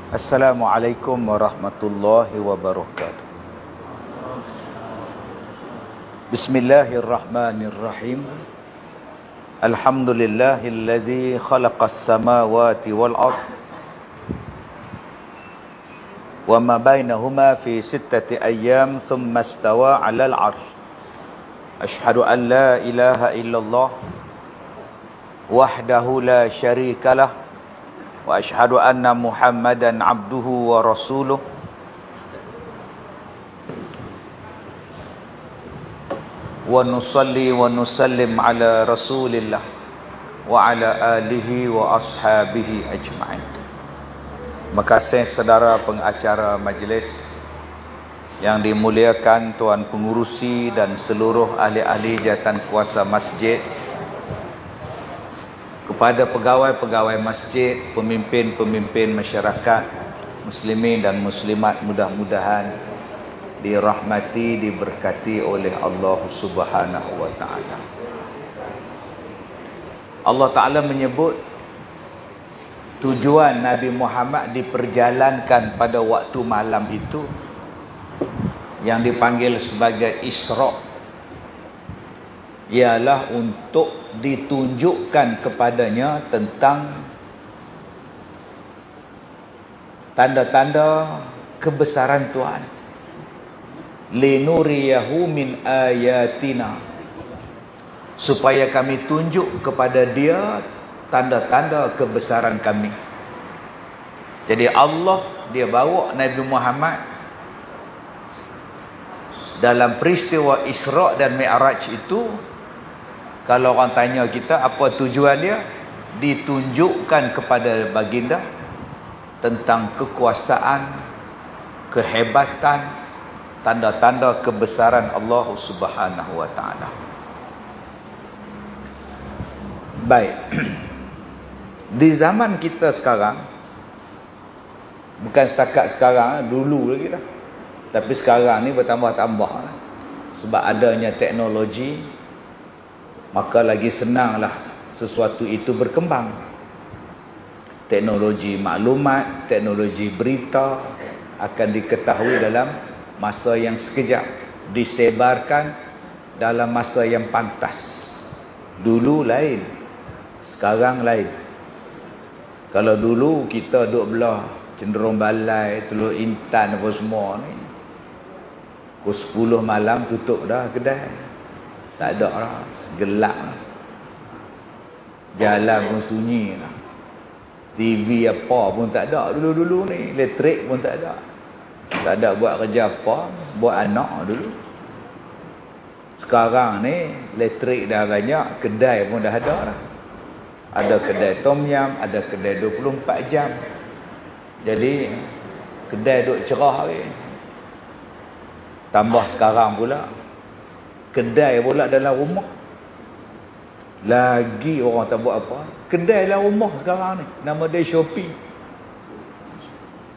Assalamualaikum warahmatullahi wabarakatuh. Bismillahirrahmanirrahim. Alhamdulillahilladzi khalaqas samawati wal ard wa ma bainahuma fi 6 ayyam thumma istawa 'alal 'arsy. Asyhadu an la ilaha illallah wahdahu la syarikalah wa asyhadu anna Muhammadan abduhu wa rasuluh. Wa nusalli wa nusallim ala rasulillah wa ala alihi wa ashabihi ajma'in. Terima kasih saudara pengacara majlis yang dimuliakan, tuan pengurusi dan seluruh ahli-ahli jawatan kuasa masjid, kepada pegawai-pegawai masjid, pemimpin-pemimpin masyarakat, muslimin dan muslimat, mudah-mudahan dirahmati, diberkati oleh Allah Subhanahu wa taala. Allah Taala menyebut tujuan Nabi Muhammad diperjalankan pada waktu malam itu yang dipanggil sebagai Isra, ialah untuk ditunjukkan kepadanya tentang tanda-tanda kebesaran Tuhan. Linuriyahu min ayatina, supaya kami tunjuk kepada dia tanda-tanda kebesaran kami. Jadi Allah, dia bawa Nabi Muhammad dalam peristiwa Isra dan Mi'raj itu. Kalau orang tanya kita apa tujuan dia, ditunjukkan kepada baginda tentang kekuasaan, kehebatan, tanda-tanda kebesaran Allah Subhanahu wa taala. Baik. Di zaman kita sekarang, bukan setakat sekarang, dulu lagi dah. Tapi sekarang ni bertambah-tambah. Sebab adanya teknologi, maka lagi senanglah sesuatu itu berkembang. Teknologi maklumat, teknologi berita akan diketahui dalam masa yang sekejap, disebarkan dalam masa yang pantas. Dulu lain, sekarang lain. Kalau dulu kita duduk belah cenderung balai, Teluk Intan apa semua ni, pukul 10 malam tutup dah kedai. Tak ada lah, gelap lah. Jalan pun sunyi lah. TV apa pun tak ada dulu-dulu ni. Elektrik pun tak ada. Tak ada buat kerja apa, buat anak dulu. Sekarang ni elektrik dah banyak, kedai pun dah ada lah. Ada kedai tom yam, ada kedai 24 jam. Jadi kedai duk cerah lagi. Tambah sekarang pula kedai pula dalam rumah. Lagi orang tak buat apa, kedai dalam rumah sekarang ni, nama dia Shopee.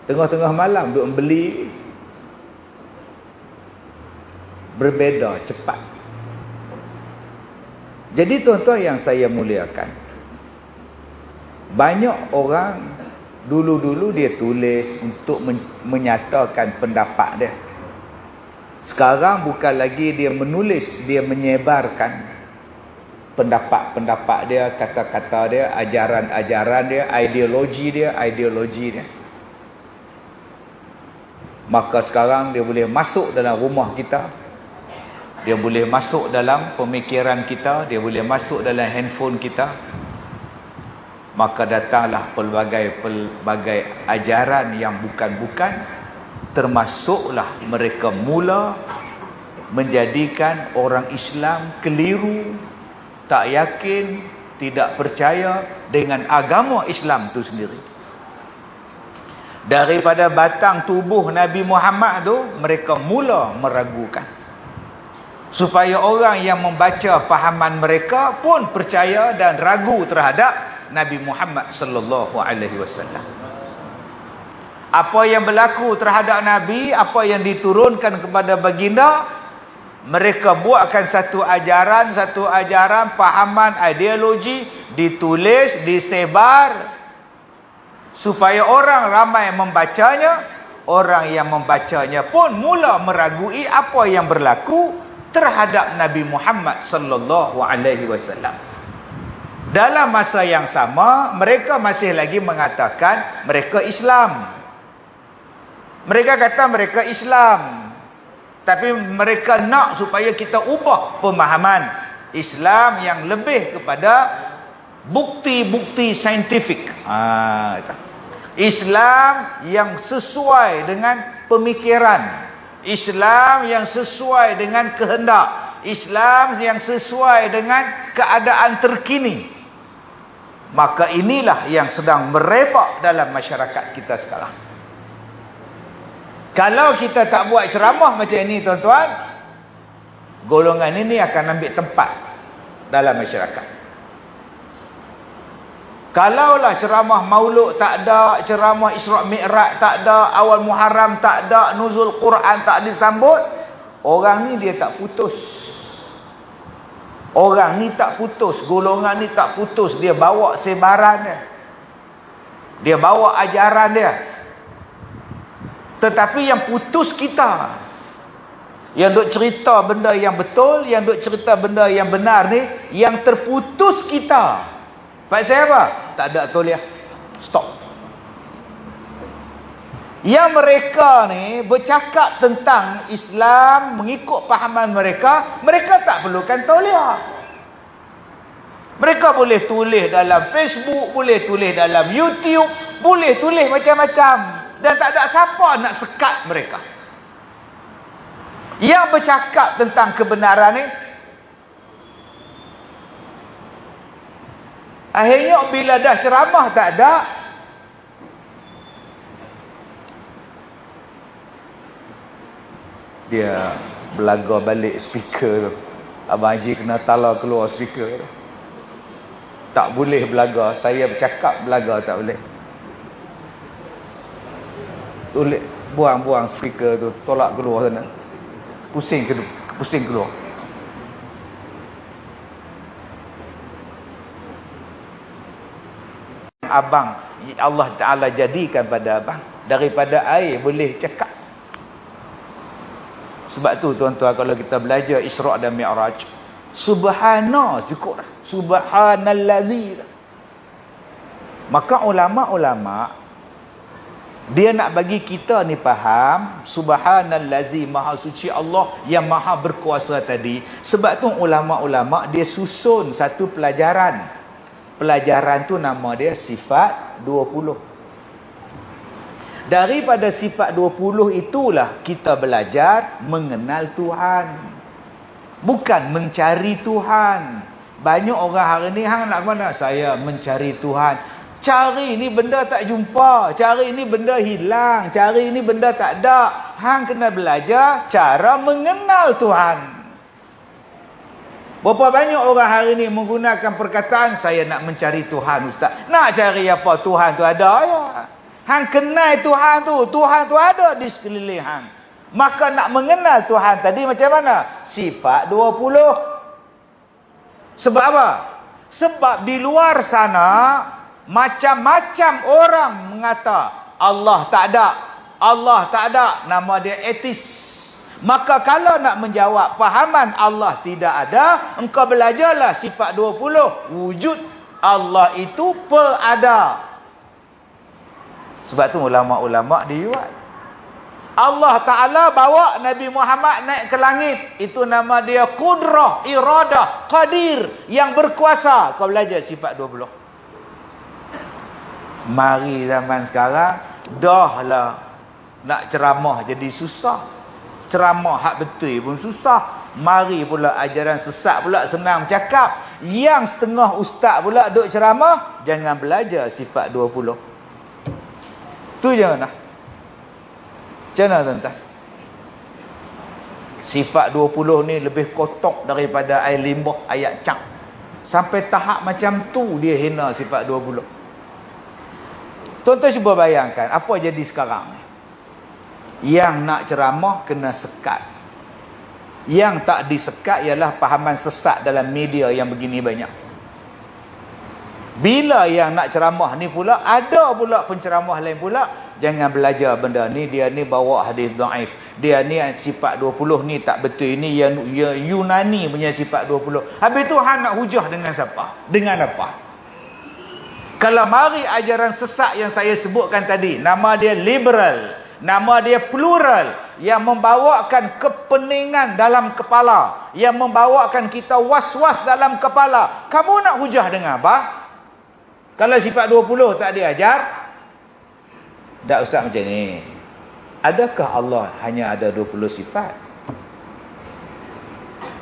Tengah-tengah malam duk beli. Berbeza cepat. Jadi tuan-tuan yang saya muliakan, banyak orang dulu-dulu dia tulis untuk menyatakan pendapat dia. Sekarang bukan lagi dia menulis, dia menyebarkan pendapat-pendapat dia, kata-kata dia, ajaran-ajaran dia, ideologi dia. Maka sekarang dia boleh masuk dalam rumah kita, dia boleh masuk dalam pemikiran kita, dia boleh masuk dalam handphone kita. Maka datanglah pelbagai ajaran yang bukan-bukan, termasuklah mereka mula menjadikan orang Islam keliru, tak yakin, tidak percaya dengan agama Islam itu sendiri. Daripada batang tubuh Nabi Muhammad tu, mereka mula meragukan, supaya orang yang membaca fahaman mereka pun percaya dan ragu terhadap Nabi Muhammad sallallahu alaihi wasallam. Apa yang berlaku terhadap Nabi, apa yang diturunkan kepada baginda, Mereka buatkan satu ajaran, fahaman, ideologi, ditulis, disebar, supaya orang ramai membacanya. Orang yang membacanya pun mula meragui apa yang berlaku terhadap Nabi Muhammad sallallahu alaihi wasallam. Dalam masa yang sama, mereka masih lagi mengatakan mereka Islam. Mereka kata mereka Islam, tapi mereka nak supaya kita ubah pemahaman Islam yang lebih kepada bukti-bukti saintifik. Islam yang sesuai dengan pemikiran, Islam yang sesuai dengan kehendak, Islam yang sesuai dengan keadaan terkini. Maka inilah yang sedang merebak dalam masyarakat kita sekarang. Kalau kita tak buat ceramah macam ini, tuan-tuan, golongan ini akan ambil tempat dalam masyarakat. Kalaulah ceramah maulud tak ada, ceramah Isra' Mi'raj tak ada, awal Muharram tak ada, nuzul Quran tak disambut, orang ni dia tak putus. Orang ni tak putus, golongan ni tak putus. Dia bawa sebaran dia, dia bawa ajaran dia. Tetapi yang putus kita, yang duk cerita benda yang betul, yang duk cerita benda yang benar ni, yang terputus kita. Pasal apa? Tak ada tauliah. Stop. Yang mereka ni bercakap tentang Islam mengikut pahaman mereka, mereka tak perlukan tauliah. Mereka boleh tulis dalam Facebook, boleh tulis dalam YouTube, boleh tulis macam-macam, dan tak ada siapa nak sekat mereka. Yang bercakap tentang kebenaran ni, akhirnya bila dah ceramah tak ada, dia belaga balik speaker tu. Abang Haji kena tala keluar speaker tu. Tak boleh belaga. Saya bercakap belaga tak boleh. Tulis, buang-buang speaker tu, tolak keluar sana. Pusing keluar. Abang, Allah Ta'ala jadikan pada abang, daripada air boleh cakap. Sebab tu tuan-tuan, kalau kita belajar Isra' dan Mi'raj, subhana cukup dah. Subhanallazi. Maka ulama-ulama dia nak bagi kita ni faham subhanallazi, maha suci Allah yang maha berkuasa tadi. Sebab tu ulama-ulama dia susun satu pelajaran. Pelajaran tu nama dia sifat 20. Daripada sifat 20 itulah kita belajar mengenal Tuhan, bukan mencari Tuhan. Banyak orang hari ni hang nak mana? Saya mencari Tuhan. Cari ni benda tak jumpa, cari ni benda hilang, cari ni benda tak ada. Hang kena belajar cara mengenal Tuhan. Berapa banyak orang hari ni menggunakan perkataan saya nak mencari Tuhan, ustaz. Nak cari apa? Tuhan tu ada ya. Hang kenal Tuhan tu ada di sekeliling hang. Maka nak mengenal Tuhan tadi macam mana? Sifat 20. Sebab apa? Sebab di luar sana macam-macam orang mengata Allah tak ada. Allah tak ada, nama dia ateis. Maka kalau nak menjawab pahaman Allah tidak ada, engkau belajarlah sifat 20. Wujud Allah itu peada. Sebab tu ulama-ulama dibuat. Allah Ta'ala bawa Nabi Muhammad naik ke langit. Itu nama dia Qudrah, Iradah, Qadir, yang berkuasa. Kau belajar sifat 20. Mari zaman sekarang, dah lah nak ceramah jadi susah. Ceramah hak betul pun susah. Mari pula ajaran sesat pula senang cakap. Yang setengah ustaz pula duk ceramah, jangan belajar sifat 20. Tu jangan lah. Macam mana tuan-tuan? Sifat 20 ni lebih kotor daripada air limbah, ayat cak. Sampai tahap macam tu dia hina sifat 20. Tuan-tuan cuba bayangkan apa jadi sekarang ni. Yang nak ceramah kena sekat. Yang tak disekat ialah fahaman sesat dalam media yang begini banyak. Bila yang nak ceramah ni pula, ada pula penceramah lain pula, jangan belajar benda ni, dia ni bawa hadis dhaif, dia ni sifat 20 ni tak betul, ini yang Yunani punya sifat 20. Habis tu hang nak hujah dengan siapa? Dengan apa? Kalau mari ajaran sesat yang saya sebutkan tadi, nama dia liberal, nama dia plural, yang membawakan kepeningan dalam kepala, yang membawakan kita was-was dalam kepala. Kamu nak hujah dengan apa? Kalau sifat 20 tak diajar, tak usah macam ni. Adakah Allah hanya ada 20 sifat?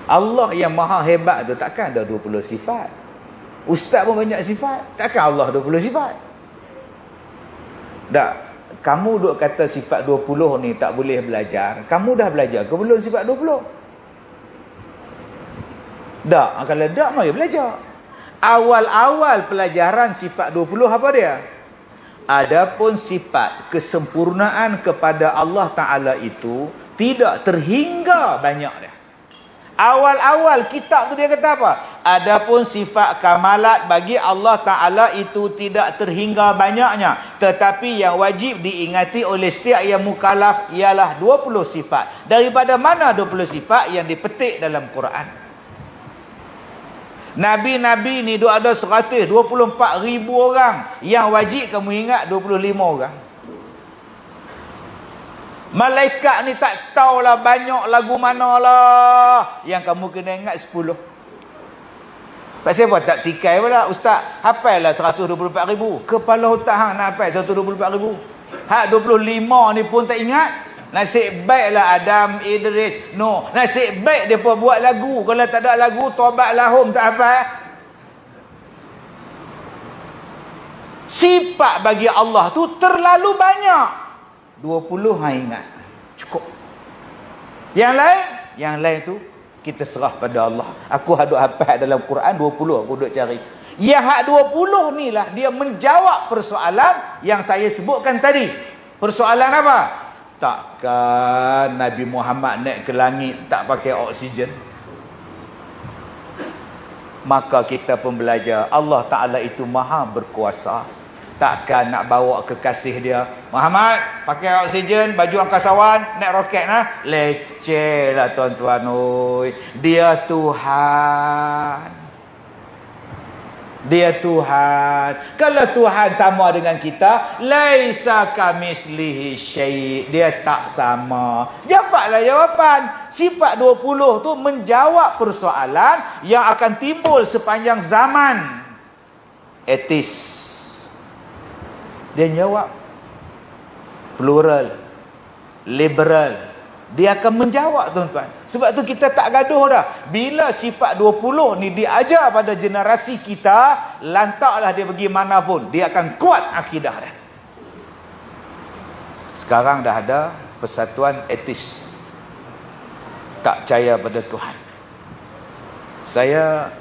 Allah yang maha hebat tu takkan ada 20 sifat. Ustaz pun banyak sifat, takkan Allah 20 sifat? Tak. Kamu duk kata sifat 20 ni tak boleh belajar. Kamu dah belajar ke belum sifat 20? Tak. Kalau tak, mari belajar. Awal-awal pelajaran sifat 20 apa dia? Adapun sifat kesempurnaan kepada Allah Ta'ala itu tidak terhingga banyak dia. Awal-awal kitab tu dia kata apa? Adapun sifat kamalat bagi Allah Ta'ala itu tidak terhingga banyaknya. Tetapi yang wajib diingati oleh setiap yang mukallaf ialah 20 sifat. Daripada mana 20 sifat? Yang dipetik dalam Quran. Nabi-Nabi ni ada 124,000 orang. Yang wajib kamu ingat 25 orang. Malaikat ni tak tahulah banyak lagu mana lah. Yang kamu kena ingat 10. Pasal apa tak tikai pula? Ustaz, hafal lah 124,000. Kepala otak hang nak hafal 124,000. Hak 25 ni pun tak ingat. Nasib baiklah Adam, Idris, Nuh. Nasib baik mereka buat lagu. Kalau tak ada lagu, Tobat Lahum tak hafal. Sifat bagi Allah tu terlalu banyak. 20 hang ingat. Cukup. Yang lain tu kita serah pada Allah. Aku hadut hafal dalam Quran 20 aku duk cari. Yang hak 20 ni lah dia menjawab persoalan yang saya sebutkan tadi. Persoalan apa? Takkan Nabi Muhammad naik ke langit tak pakai oksigen? Maka kita pun belajar Allah Ta'ala itu maha berkuasa. Takkan nak bawa kekasih dia, Muhammad pakai oksigen, baju angkasawan, naik roket nah. Leceh lah tuan-tuan oi. Dia Tuhan. Dia Tuhan. Kalau Tuhan sama dengan kita, laisa kamislihi syai'. Dia tak sama. Dapatlah jawapan. Sifat 20 tu menjawab persoalan yang akan timbul sepanjang zaman. Etis. Dia jawab. Plural. Liberal. Dia akan menjawab tuan-tuan. Sebab tu kita tak gaduh dah. Bila sifat 20 ni diajar pada generasi kita, lantaklah dia pergi mana pun, dia akan kuat akidah dia. Sekarang dah ada persatuan etis. Tak percaya pada Tuhan. Saya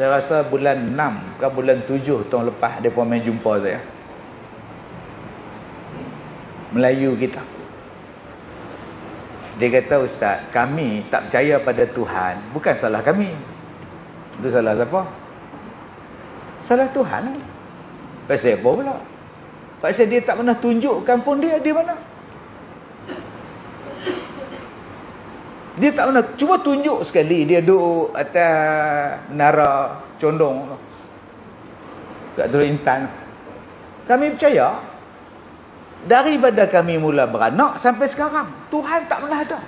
rasa bulan 6 ke bulan 7 tahun lepas mereka main jumpa saya. Melayu kita. Dia kata, Ustaz, kami tak percaya pada Tuhan. Bukan salah kami. Itu salah siapa? Salah Tuhan. Pasal apa pula? Pasal dia tak pernah tunjukkan pun dia di mana. Dia tak pernah. Cuba tunjuk sekali dia duduk atas menara condong kat Teluk Intan. Kami percaya. Daripada kami mula beranak sampai sekarang, Tuhan tak pernah ada.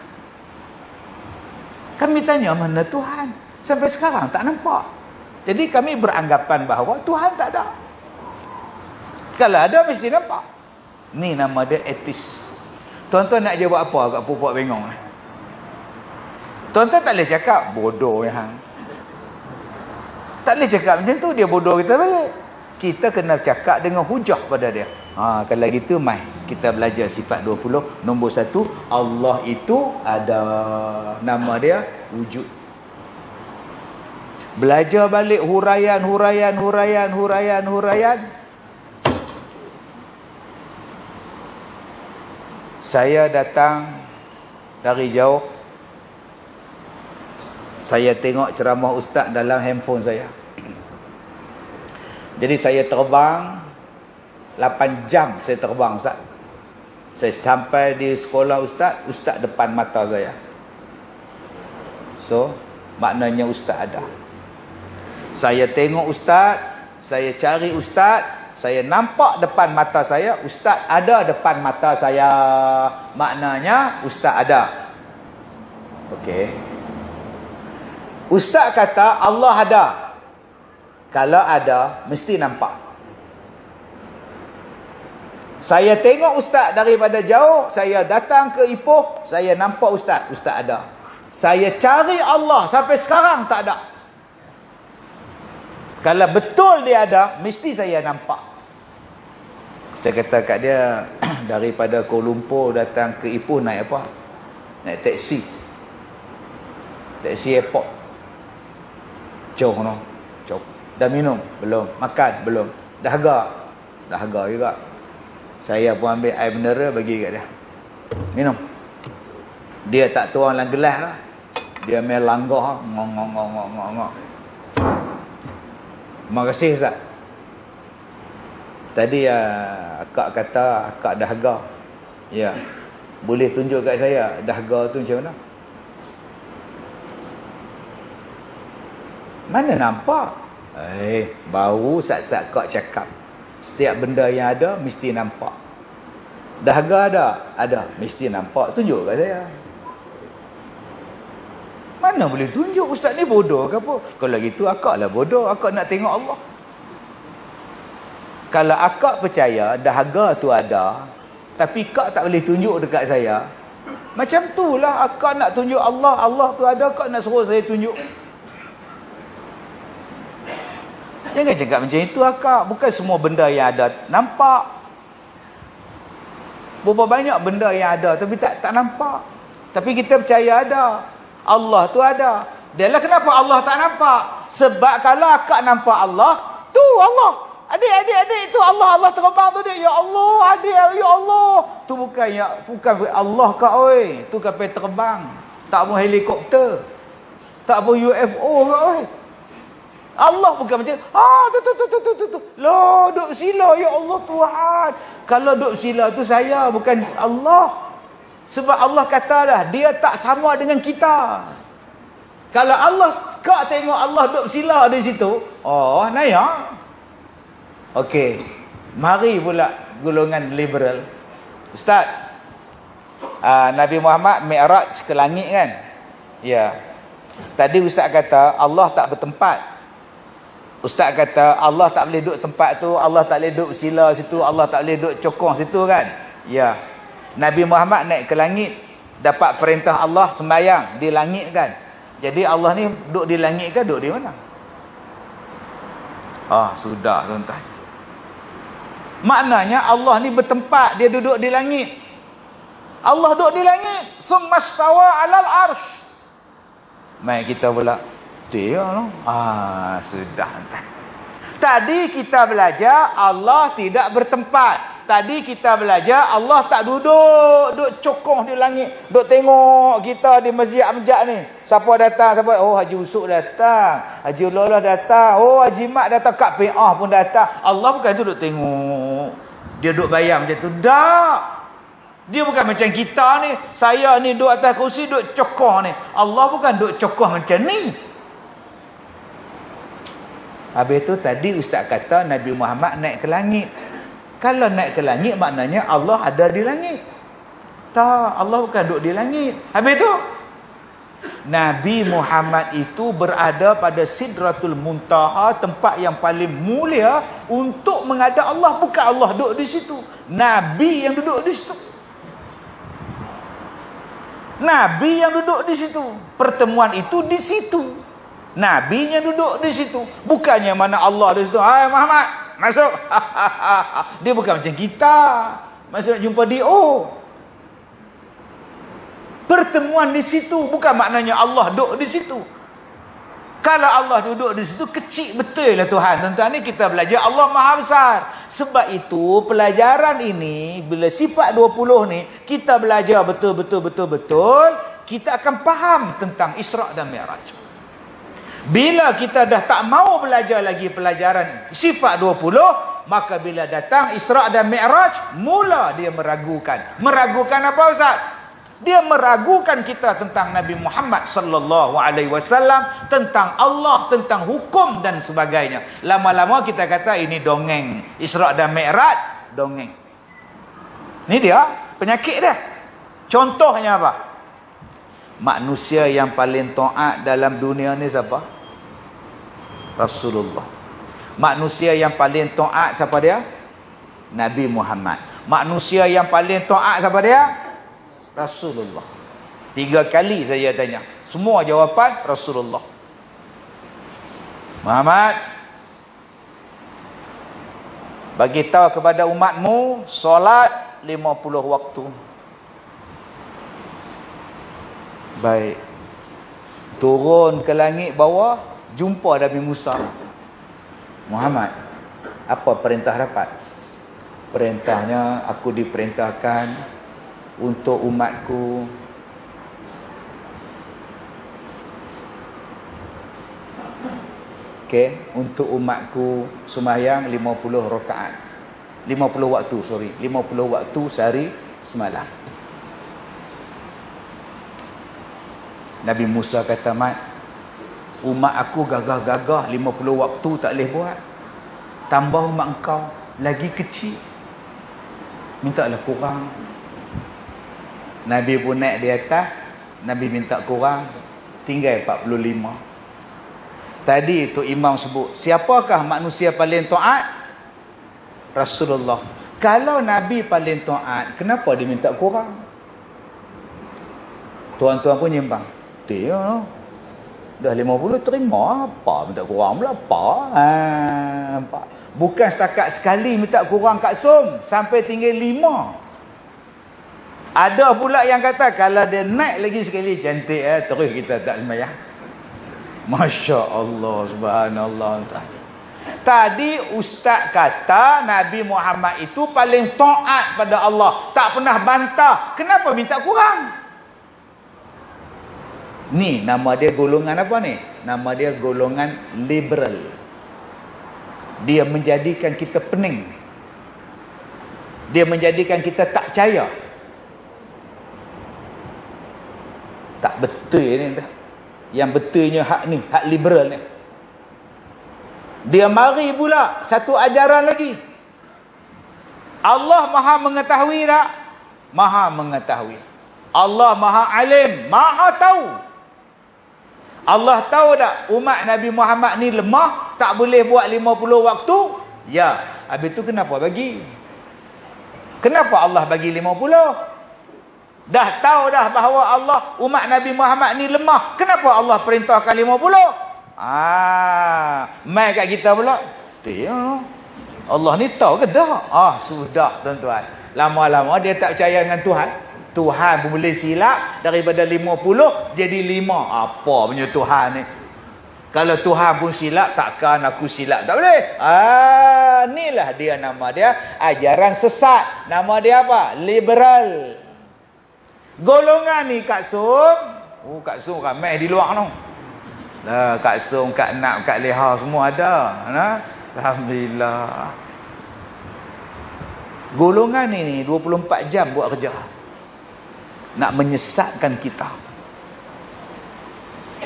Kami tanya mana Tuhan, sampai sekarang tak nampak. Jadi kami beranggapan bahawa Tuhan tak ada. Kalau ada mesti nampak. Ni nama dia etis. Tuan-tuan nak jawab apa kat puak-puak bengong? Tuan-tuan tak boleh cakap bodoh yang. Tak boleh cakap macam tu, dia bodoh kita balik. Kita kena cakap dengan hujah pada dia. Kalau gitu mai kita belajar sifat 20. Nombor 1, Allah itu ada, nama dia wujud. Belajar balik huraian. Saya datang dari jauh Saya tengok ceramah ustaz dalam handphone saya. Jadi saya terbang 8 jam saya terbang ustaz. Saya sampai di sekolah ustaz depan mata saya. So, maknanya ustaz ada. Saya tengok ustaz, saya cari ustaz, saya nampak depan mata saya, ustaz ada depan mata saya. Maknanya ustaz ada. Okey. Ustaz kata Allah ada. Kalau ada, mesti nampak. Saya tengok ustaz daripada jauh, saya datang ke Ipoh, saya nampak ustaz ada. Saya cari Allah sampai sekarang tak ada. Kalau betul dia ada, mesti saya nampak. Saya kata kat dia, daripada Kuala Lumpur datang ke Ipoh naik apa? Naik taksi. Taksi airport. Jauh no. Jauh. Dah minum? Belum. Makan? Belum. Dahaga juga. Saya pun ambil air mineral bagi kat dia. Minum. Dia tak tuang dalam gelas lah. Dia main langgah. Ngok. Terima kasih Ustaz. Tadi akak kata akak dahaga. Ya. Boleh tunjuk kat saya dahaga tu macam mana? Mana nampak? Baru Ustaz kak cakap. Setiap benda yang ada mesti nampak. Dahaga ada? Ada. Mesti nampak. Tunjuk kat saya. Mana boleh tunjuk? Ustaz ni bodoh ke apa? Kalau gitu akak lah bodoh. Akak nak tengok Allah. Kalau akak percaya dahaga tu ada, tapi kak tak boleh tunjuk dekat saya, macam tu lah akak nak tunjuk Allah. Allah tu ada, kak nak suruh saya tunjuk. Jangan cakap macam itu akak. Bukan semua benda yang ada nampak. Berapa banyak benda yang ada tapi tak nampak. Tapi kita percaya ada. Allah tu ada. Dialah kenapa Allah tak nampak? Sebab kalau akak nampak Allah, tu Allah. Adik itu Allah terbang tu dia. Ya Allah, adik, ya Allah. Tu bukan Allah kak oi. Tu kapal terbang. Tak pun helikopter. Tak pun UFO kak oi. Allah bukan macam tu. Loh, duk sila ya Allah Tuhan. Kalau duk sila tu saya, bukan Allah. Sebab Allah kata dah, dia tak sama dengan kita. Kalau Allah, kak tengok Allah duk sila di situ, oh, naya. Okey. Mari pula golongan liberal. Ustaz, Nabi Muhammad Mi'raj ke langit kan? Ya. Tadi Ustaz kata Allah tak bertempat. Ustaz kata Allah tak boleh duduk tempat tu, Allah tak boleh duduk sila situ, Allah tak boleh duduk cokong situ kan? Ya. Nabi Muhammad naik ke langit, dapat perintah Allah sembahyang di langit kan? Jadi Allah ni duduk di langit ke duduk di mana? Sudah tuan-tuan. Maknanya Allah ni bertempat, dia duduk di langit. Allah duduk di langit. Summastawa 'alal arsy. Mai kita pula dia no. Sudah. Tadi kita belajar Allah tidak bertempat. Tadi kita belajar Allah tak duduk cokong di langit, duk tengok kita di masjid-masjid ni. Siapa datang, siapa? Oh, Haji Usuk datang, Haji Lolah datang, oh Haji Mat datang, Kak Pi'ah pun datang. Allah bukan duduk tengok. Dia duduk bayang macam tu. Tak. Dia bukan macam kita ni. Saya ni duduk atas kursi duduk cokong ni. Allah bukan duduk cokong macam ni. Habis tu tadi Ustaz kata Nabi Muhammad naik ke langit. Kalau naik ke langit maknanya Allah ada di langit. Tak, Allah bukan duduk di langit. Habis tu Nabi Muhammad itu berada pada Sidratul Muntaha, tempat yang paling mulia untuk menghadap Allah. Bukan Allah duduk di situ. Nabi yang duduk di situ. Nabi yang duduk di situ. Pertemuan itu di situ. Nabi yang duduk di situ. Bukannya mana Allah di situ. Hai Muhammad, masuk. Dia bukan macam kita. Masuk nak jumpa dia. Pertemuan di situ. Bukan maknanya Allah duduk di situ. Kalau Allah duduk di situ, kecil betul lah Tuhan. Tuan-tuan ni kita belajar Allah Maha Besar. Sebab itu pelajaran ini, bila sifat 20 ni, kita belajar betul-betul, kita akan faham tentang Isra' dan Mi'raj. Bila kita dah tak mau belajar lagi pelajaran sifat 20, maka bila datang Isra' dan Mi'raj, mula dia meragukan. Meragukan apa Ustaz? Dia meragukan kita tentang Nabi Muhammad sallallahu alaihi wasallam, tentang Allah, tentang hukum dan sebagainya. Lama-lama kita kata ini dongeng. Isra' dan Mi'raj dongeng. Ini dia penyakit dia. Contohnya apa? Manusia yang paling taat dalam dunia ni siapa? Rasulullah. Manusia yang paling taat siapa dia? Nabi Muhammad. Manusia yang paling taat siapa dia? Rasulullah. 3 kali saya tanya, semua jawapan Rasulullah. Muhammad, bagi tahu kepada umatmu, solat 50 waktu. Baik. Turun ke langit bawah, jumpa Nabi Musa. Muhammad, apa perintah rapat? Perintahnya, aku diperintahkan untuk umatku untuk umatku sembahyang 50 rakaat. 50 waktu, 50 waktu sehari semalam. Nabi Musa kata, Mat, umat aku gagah-gagah 50 waktu tak boleh buat. Tambah umat engkau lagi kecil, mintalah kurang. Nabi pun naik di atas, Nabi minta kurang, tinggal 45. Tadi tu imam sebut, siapakah manusia paling taat? Rasulullah. Kalau Nabi paling taat, kenapa dia minta kurang? Tuan-tuan pun nyimbang. Dia dah 50 terima, apa minta kurang pula apa? Bukan setakat sekali minta kurang Kak Som, sampai tinggal 5. Ada pula yang kata kalau dia naik lagi sekali, cantik terus kita tak sembahyang. Masya Allah, subhanallah. Tadi ustaz kata Nabi Muhammad itu paling taat pada Allah, tak pernah bantah. Kenapa minta kurang? Ni nama dia golongan apa ni? Nama dia golongan liberal. Dia menjadikan kita pening. Dia menjadikan kita tak percaya. Tak betul ni. Yang betulnya hak ni, hak liberal ni. Dia mari pula satu ajaran lagi. Allah Maha mengetahui tak? Maha mengetahui. Allah Maha alim, Maha tahu. Allah tahu tak umat Nabi Muhammad ni lemah, tak boleh buat 50 waktu? Ya. Habis tu kenapa bagi? Kenapa Allah bagi 50? Dah tahu dah bahawa Allah, umat Nabi Muhammad ni lemah, kenapa Allah perintahkan 50? Mai kat kita pula. Allah ni tahu ke dah? Sudah tuan-tuan. Lama-lama dia tak percaya dengan Tuhan. Tuhan pun boleh silap daripada 50 jadi 5. Apa punya Tuhan ni? Kalau Tuhan pun silap, takkan aku silap? Tak boleh. Inilah dia, nama dia ajaran sesat. Nama dia apa? Liberal. Golongan ni Kak Som. Kak Som ramai di luar tu. Kak Som, Kak Nak, Kak Leha semua ada. Alhamdulillah. Golongan ni 24 jam buat kerja. Nak menyesatkan kita.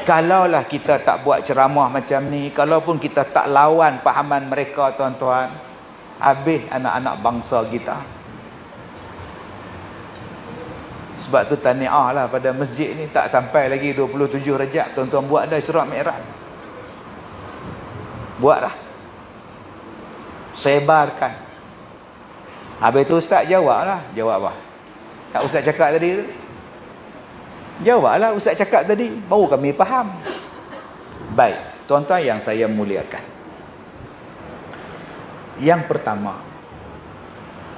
Kalaulah kita tak buat ceramah macam ni, kalaupun kita tak lawan pahaman mereka tuan-tuan, habis anak-anak bangsa kita. Sebab tu tahniah lah pada masjid ni, tak sampai lagi 27 Rejab tuan-tuan buat dah Isra' Mi'raj. Buat dah. Sebarkan. Habis tu ustaz jawab lah. Jawab apa? Tak ustaz cakap tadi tu? Jawablah ustaz cakap tadi, baru kami faham. Baik, tuan-tuan yang saya muliakan. Yang pertama,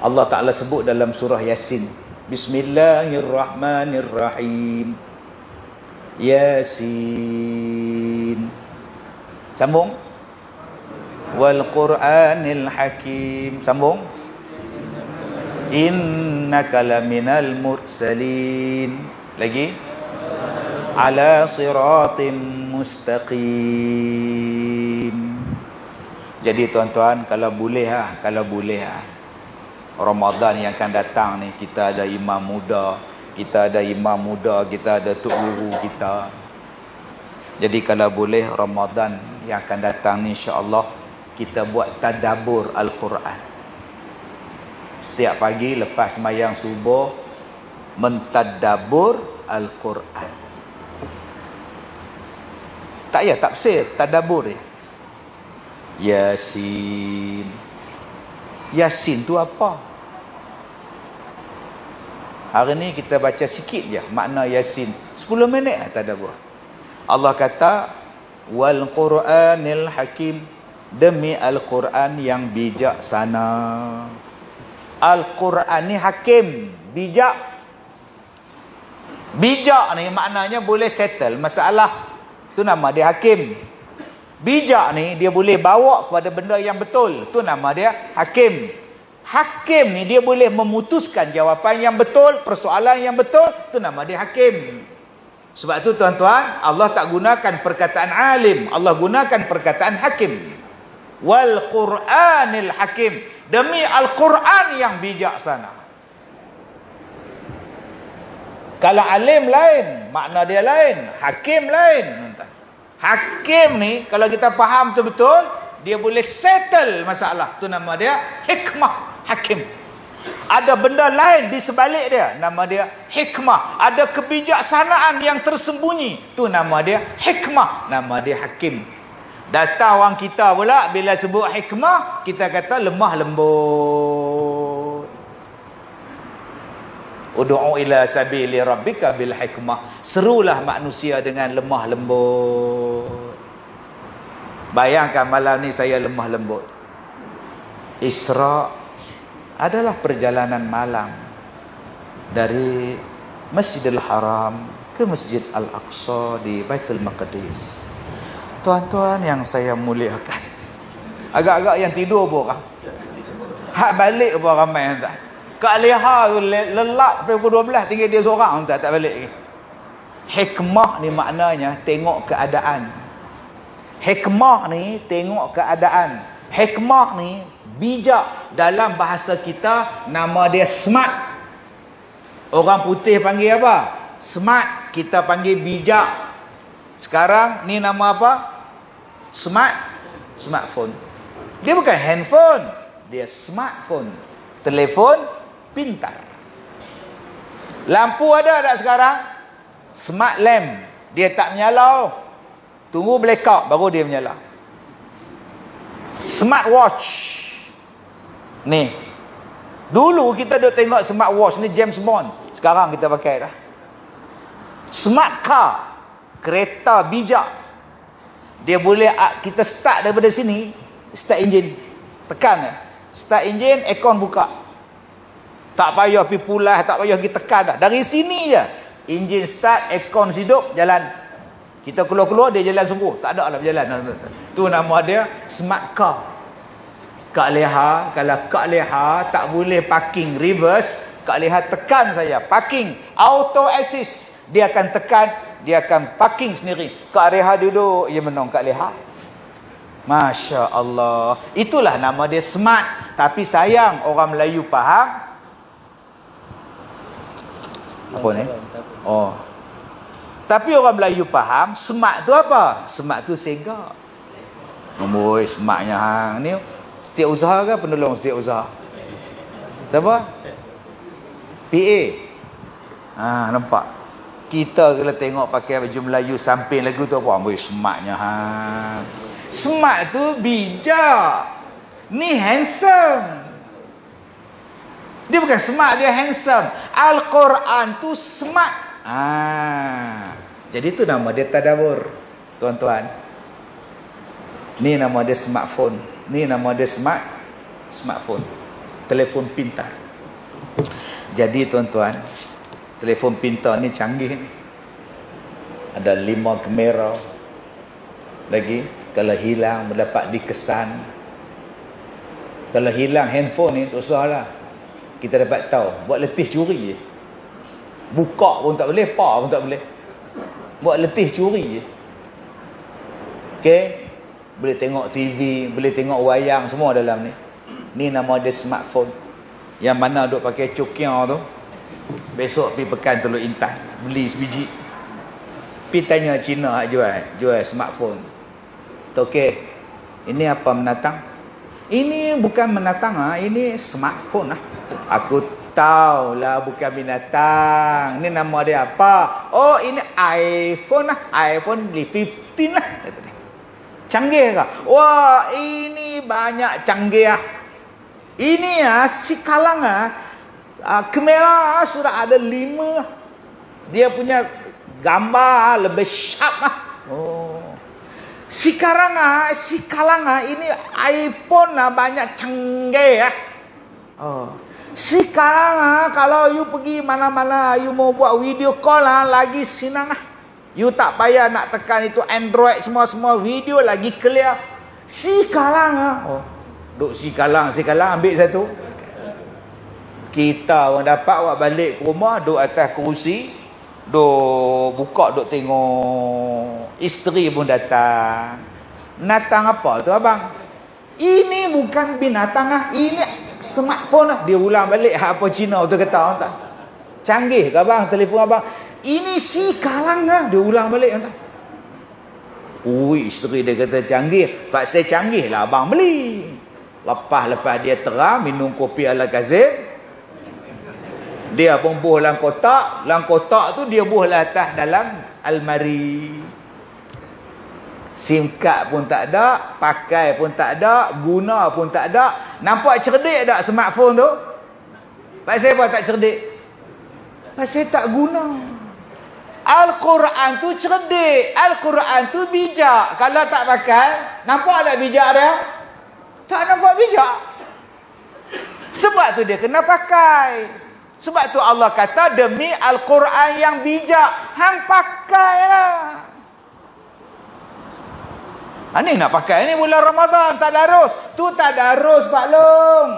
Allah Ta'ala sebut dalam surah Yasin, Bismillahirrahmanirrahim. Yasin. Sambung. Wal Qur'anil Hakim. Sambung. Innaka laminal mursalin. Lagi. Ala siratim mustaqim. Jadi tuan-tuan, kalau boleh Ramadan yang akan datang ni, kita ada imam muda, kita ada tok guru kita. Jadi kalau boleh Ramadan yang akan datang ni, insya-Allah kita buat tadabbur Al-Quran. Setiap pagi lepas sembahyang subuh, mentadabbur Al-Quran. Tak payah tafsir, tadabbur je. Yasin. Yasin tu apa? Hari ni kita baca sikit je makna Yasin. 10 minit tadabbur. Allah kata, wal Qur'anil Hakim, demi Al-Quran yang bijaksana. Al-Quran ni hakim, bijak. Bijak ni maknanya boleh settle masalah. Tu nama dia hakim. Bijak ni dia boleh bawa kepada benda yang betul. Tu nama dia hakim. Hakim ni dia boleh memutuskan jawapan yang betul, persoalan yang betul. Tu nama dia hakim. Sebab tu tuan-tuan, Allah tak gunakan perkataan alim, Allah gunakan perkataan hakim. Wal Qur'anil Hakim, demi Al-Quran yang bijaksana. Kalau alim lain, makna dia lain, hakim lain. Hakim ni kalau kita faham betul-betul, dia boleh settle masalah. Tu nama dia hikmah hakim. Ada benda lain di sebalik dia, nama dia hikmah. Ada kebijaksanaan yang tersembunyi, tu nama dia hikmah, nama dia hakim. Datang orang kita pula bila sebut hikmah, kita kata lemah lembut. Ud'u ila sabili rabbika bil hikmah. Serulah manusia dengan lemah lembut. Bayangkan malam ni saya lemah lembut. Isra adalah perjalanan malam dari Masjidil Haram ke Masjid Al-Aqsa di Baitul Maqdis. Tuan-tuan yang saya muliakan, agak-agak yang tidur pun hak balik pun ramai tuan. Kak Leha tu lelak sampai pukul 12 tinggal dia seorang tak balik lagi. Hikmah ni maknanya tengok keadaan. Hikmah ni tengok keadaan. Hikmah ni bijak. Dalam bahasa kita nama dia smart. Orang putih panggil apa? Smart. Kita panggil bijak. Sekarang ni nama apa? Smartphone. Dia bukan handphone, dia smartphone. Telefon pintar. Lampu ada tak sekarang? Smart lamp. Dia tak menyala. Tunggu blackout baru dia menyala. Smartwatch. Ni. Dulu kita duk tengok smartwatch ni James Bond. Sekarang kita pakai dah. Smart car. Kereta bijak. Dia boleh kita start daripada sini, start enjin. Tekan je. Start enjin, aircon buka. Tak payah pergi pulas, tak payah pergi tekan dah. Dari sini je. Enjin start, aircon hidup, jalan. Kita keluar-keluar, dia jalan sungguh. Tak ada lah berjalan. Tu nama dia smart car. Kak Leha, kalau Kak Leha tak boleh parking reverse, Kak Leha tekan saya. Parking, auto assist. Dia akan tekan, dia akan parking sendiri. Kak Leha duduk, ia menong Kak Leha. Masya Allah. Itulah nama dia smart. Tapi sayang orang Melayu faham. Apa ni? Oh. Tapi orang Melayu faham smart tu apa? Smart tu sega. Amboi smartnya hang ni. Setiap usaha ke penolong setiap usaha? Siapa? PA. Nampak. Kita kalau tengok pakai baju Melayu samping lagu tu apa? Amboi smartnya hang. Smart tu bijak. Ni handsome. Dia bukan smart, dia handsome. Al-Quran tu smart. Jadi tu nama dia tadabbur. Tuan-tuan. Ni nama dia smartphone. Ni nama dia smartphone. Telefon pintar. Jadi tuan-tuan, telefon pintar ni canggih ni. Ada 5 kamera. Lagi kalau hilang mendapat dikesan. Kalau hilang handphone ni tak usahlah. Kita dapat tahu. Buat letih curi je. Buka pun tak boleh, pa pun tak boleh. Buat letih curi je. Okey, boleh tengok TV, boleh tengok wayang, semua dalam ni. Ni nama dia smartphone. Yang mana duk pakai cokiang tu, besok pergi pekan Teluk Intan, beli sebiji. Pergi tanya Cina jual smartphone. Okey, ini apa menatang? Ini bukan menatang, ini smartphone lah. Aku tahu lah bukan binatang. Ini nama dia apa? Oh, ini iPhone lah. iPhone 15 lah. Canggih ke? Wah, ini banyak canggih lah. Ini si kalang kamera sudah ada 5. Dia punya gambar lebih sharp lah. Oh. Sekarang si kalang ini iPhone banyak canggih ya. Oh. Sekarang kalau you pergi mana-mana, you mau buat video call lagi senang . You tak payah nak tekan itu Android semua video lagi clear. Sekarang oh, duk sekarang ambil satu. Kita orang dapat awak balik ke rumah, duk atas kerusi, duk buka duk tengok. Isteri pun datang. Binatang apa tu abang? Ini bukan binatang ini smartphone . Dia ulang balik apa Cina tu kata orang tak. Canggih ke abang telefon abang? Ini si kalang dia ulang balik orang tak. Ui, isteri dia kata canggih. Pak saya canggih lah abang beli. Lepas dia terang minum kopi ala Kazim. Dia pun buh dalam kotak. Dalam kotak tu dia buh lah atas dalam almari. SIM card pun tak ada, pakai pun tak ada, guna pun tak ada. Nampak cerdik tak smartphone tu? Pasal apa tak cerdik? Pasal tak guna. Al-Quran tu cerdik, Al-Quran tu bijak. Kalau tak pakai, nampak tak bijak dia? Tak nampak bijak. Sebab tu dia kena pakai. Sebab tu Allah kata demi Al-Quran yang bijak, hang pakailah. Ni nak pakai ni bulan Ramadan, tadarus. Tu tadarus Pak Long.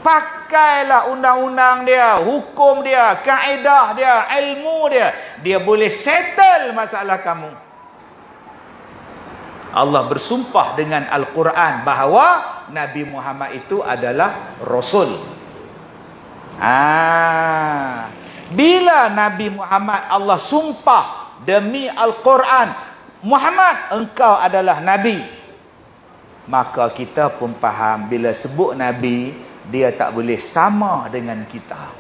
Pakailah undang-undang dia, hukum dia, kaedah dia, ilmu dia. Dia boleh settle masalah kamu. Allah bersumpah dengan Al-Quran bahawa Nabi Muhammad itu adalah Rasul. Bila Nabi Muhammad Allah sumpah demi Al-Quran, Muhammad, engkau adalah Nabi. Maka kita pun faham bila sebut Nabi, dia tak boleh sama dengan kita.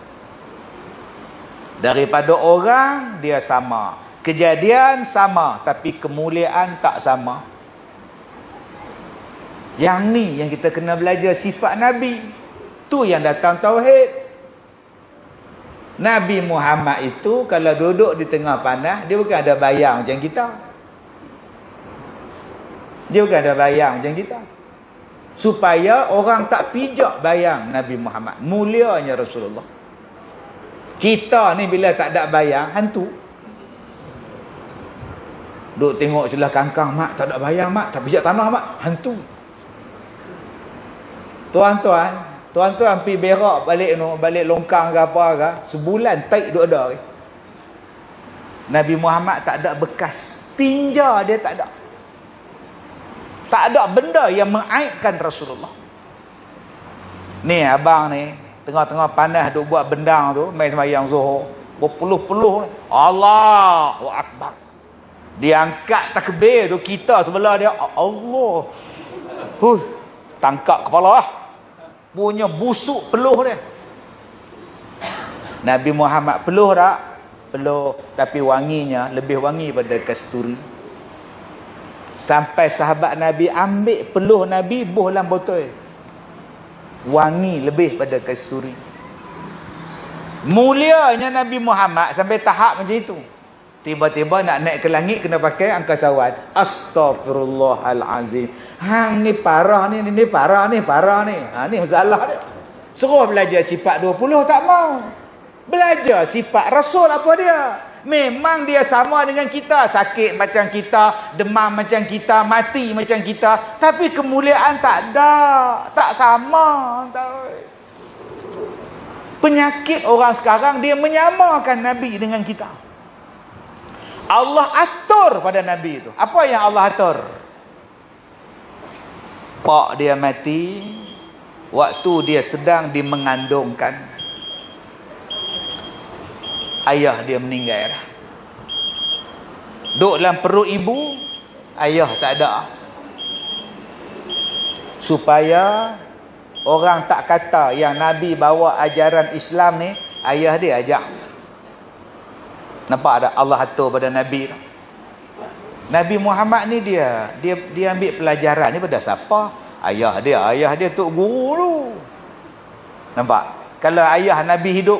Daripada orang, dia sama. Kejadian sama, tapi kemuliaan tak sama. Yang ni yang kita kena belajar sifat Nabi. Tu yang datang tauhid. Nabi Muhammad itu kalau duduk di tengah panas, dia bukan ada bayang macam kita. Dia bukan ada bayang macam kita. Supaya orang tak pijak bayang Nabi Muhammad. Mulianya Rasulullah. Kita ni bila tak ada bayang, hantu. Duk tengok sebelah kangkang, mak tak ada bayang mak, tak pijak tanah mak, hantu. Tuan-tuan pergi berak balik longkang ke apa ke, sebulan taik duk ada. Nabi Muhammad tak ada bekas tinja, dia tak ada. Tak ada benda yang mengaibkan Rasulullah. Ni abang ni, tengah-tengah panas duk buat bendang tu, main sembahyang Zuhur, berpeluh-peluh. Allahu Akbar. Dia angkat takbir tu, kita sebelah dia, Allah. Tangkap kepala lah. Punya busuk peluh dia. Nabi Muhammad peluh tak? Peluh, tapi wanginya lebih wangi pada kasturi. Sampai sahabat Nabi ambil peluh Nabi, buh dalam botol. Wangi lebih pada kasturi. Mulianya Nabi Muhammad sampai tahap macam itu. Tiba-tiba nak naik ke langit kena pakai angkasawat. Astaghfirullahalazim. Hang ni parah ni, ni parah ni. Ni masalah dia. Suruh belajar sifat 20 tak mau. Belajar sifat Rasul apa dia? Memang dia sama dengan kita. Sakit macam kita, demam macam kita, mati macam kita. Tapi kemuliaan tak ada. Tak sama. Penyakit orang sekarang, dia menyamakan Nabi dengan kita. Allah atur pada Nabi itu. Apa yang Allah atur? Pak dia mati waktu dia sedang dimengandungkan. Ayah dia meninggal. Duduk dalam perut ibu, ayah tak ada. Supaya orang tak kata yang Nabi bawa ajaran Islam ni, ayah dia ajak. Nampak tak Allah atur pada Nabi? Nabi Muhammad ni dia ambil pelajaran ni pada siapa? Ayah dia tok guru tu. Nampak? Kalau ayah Nabi hidup,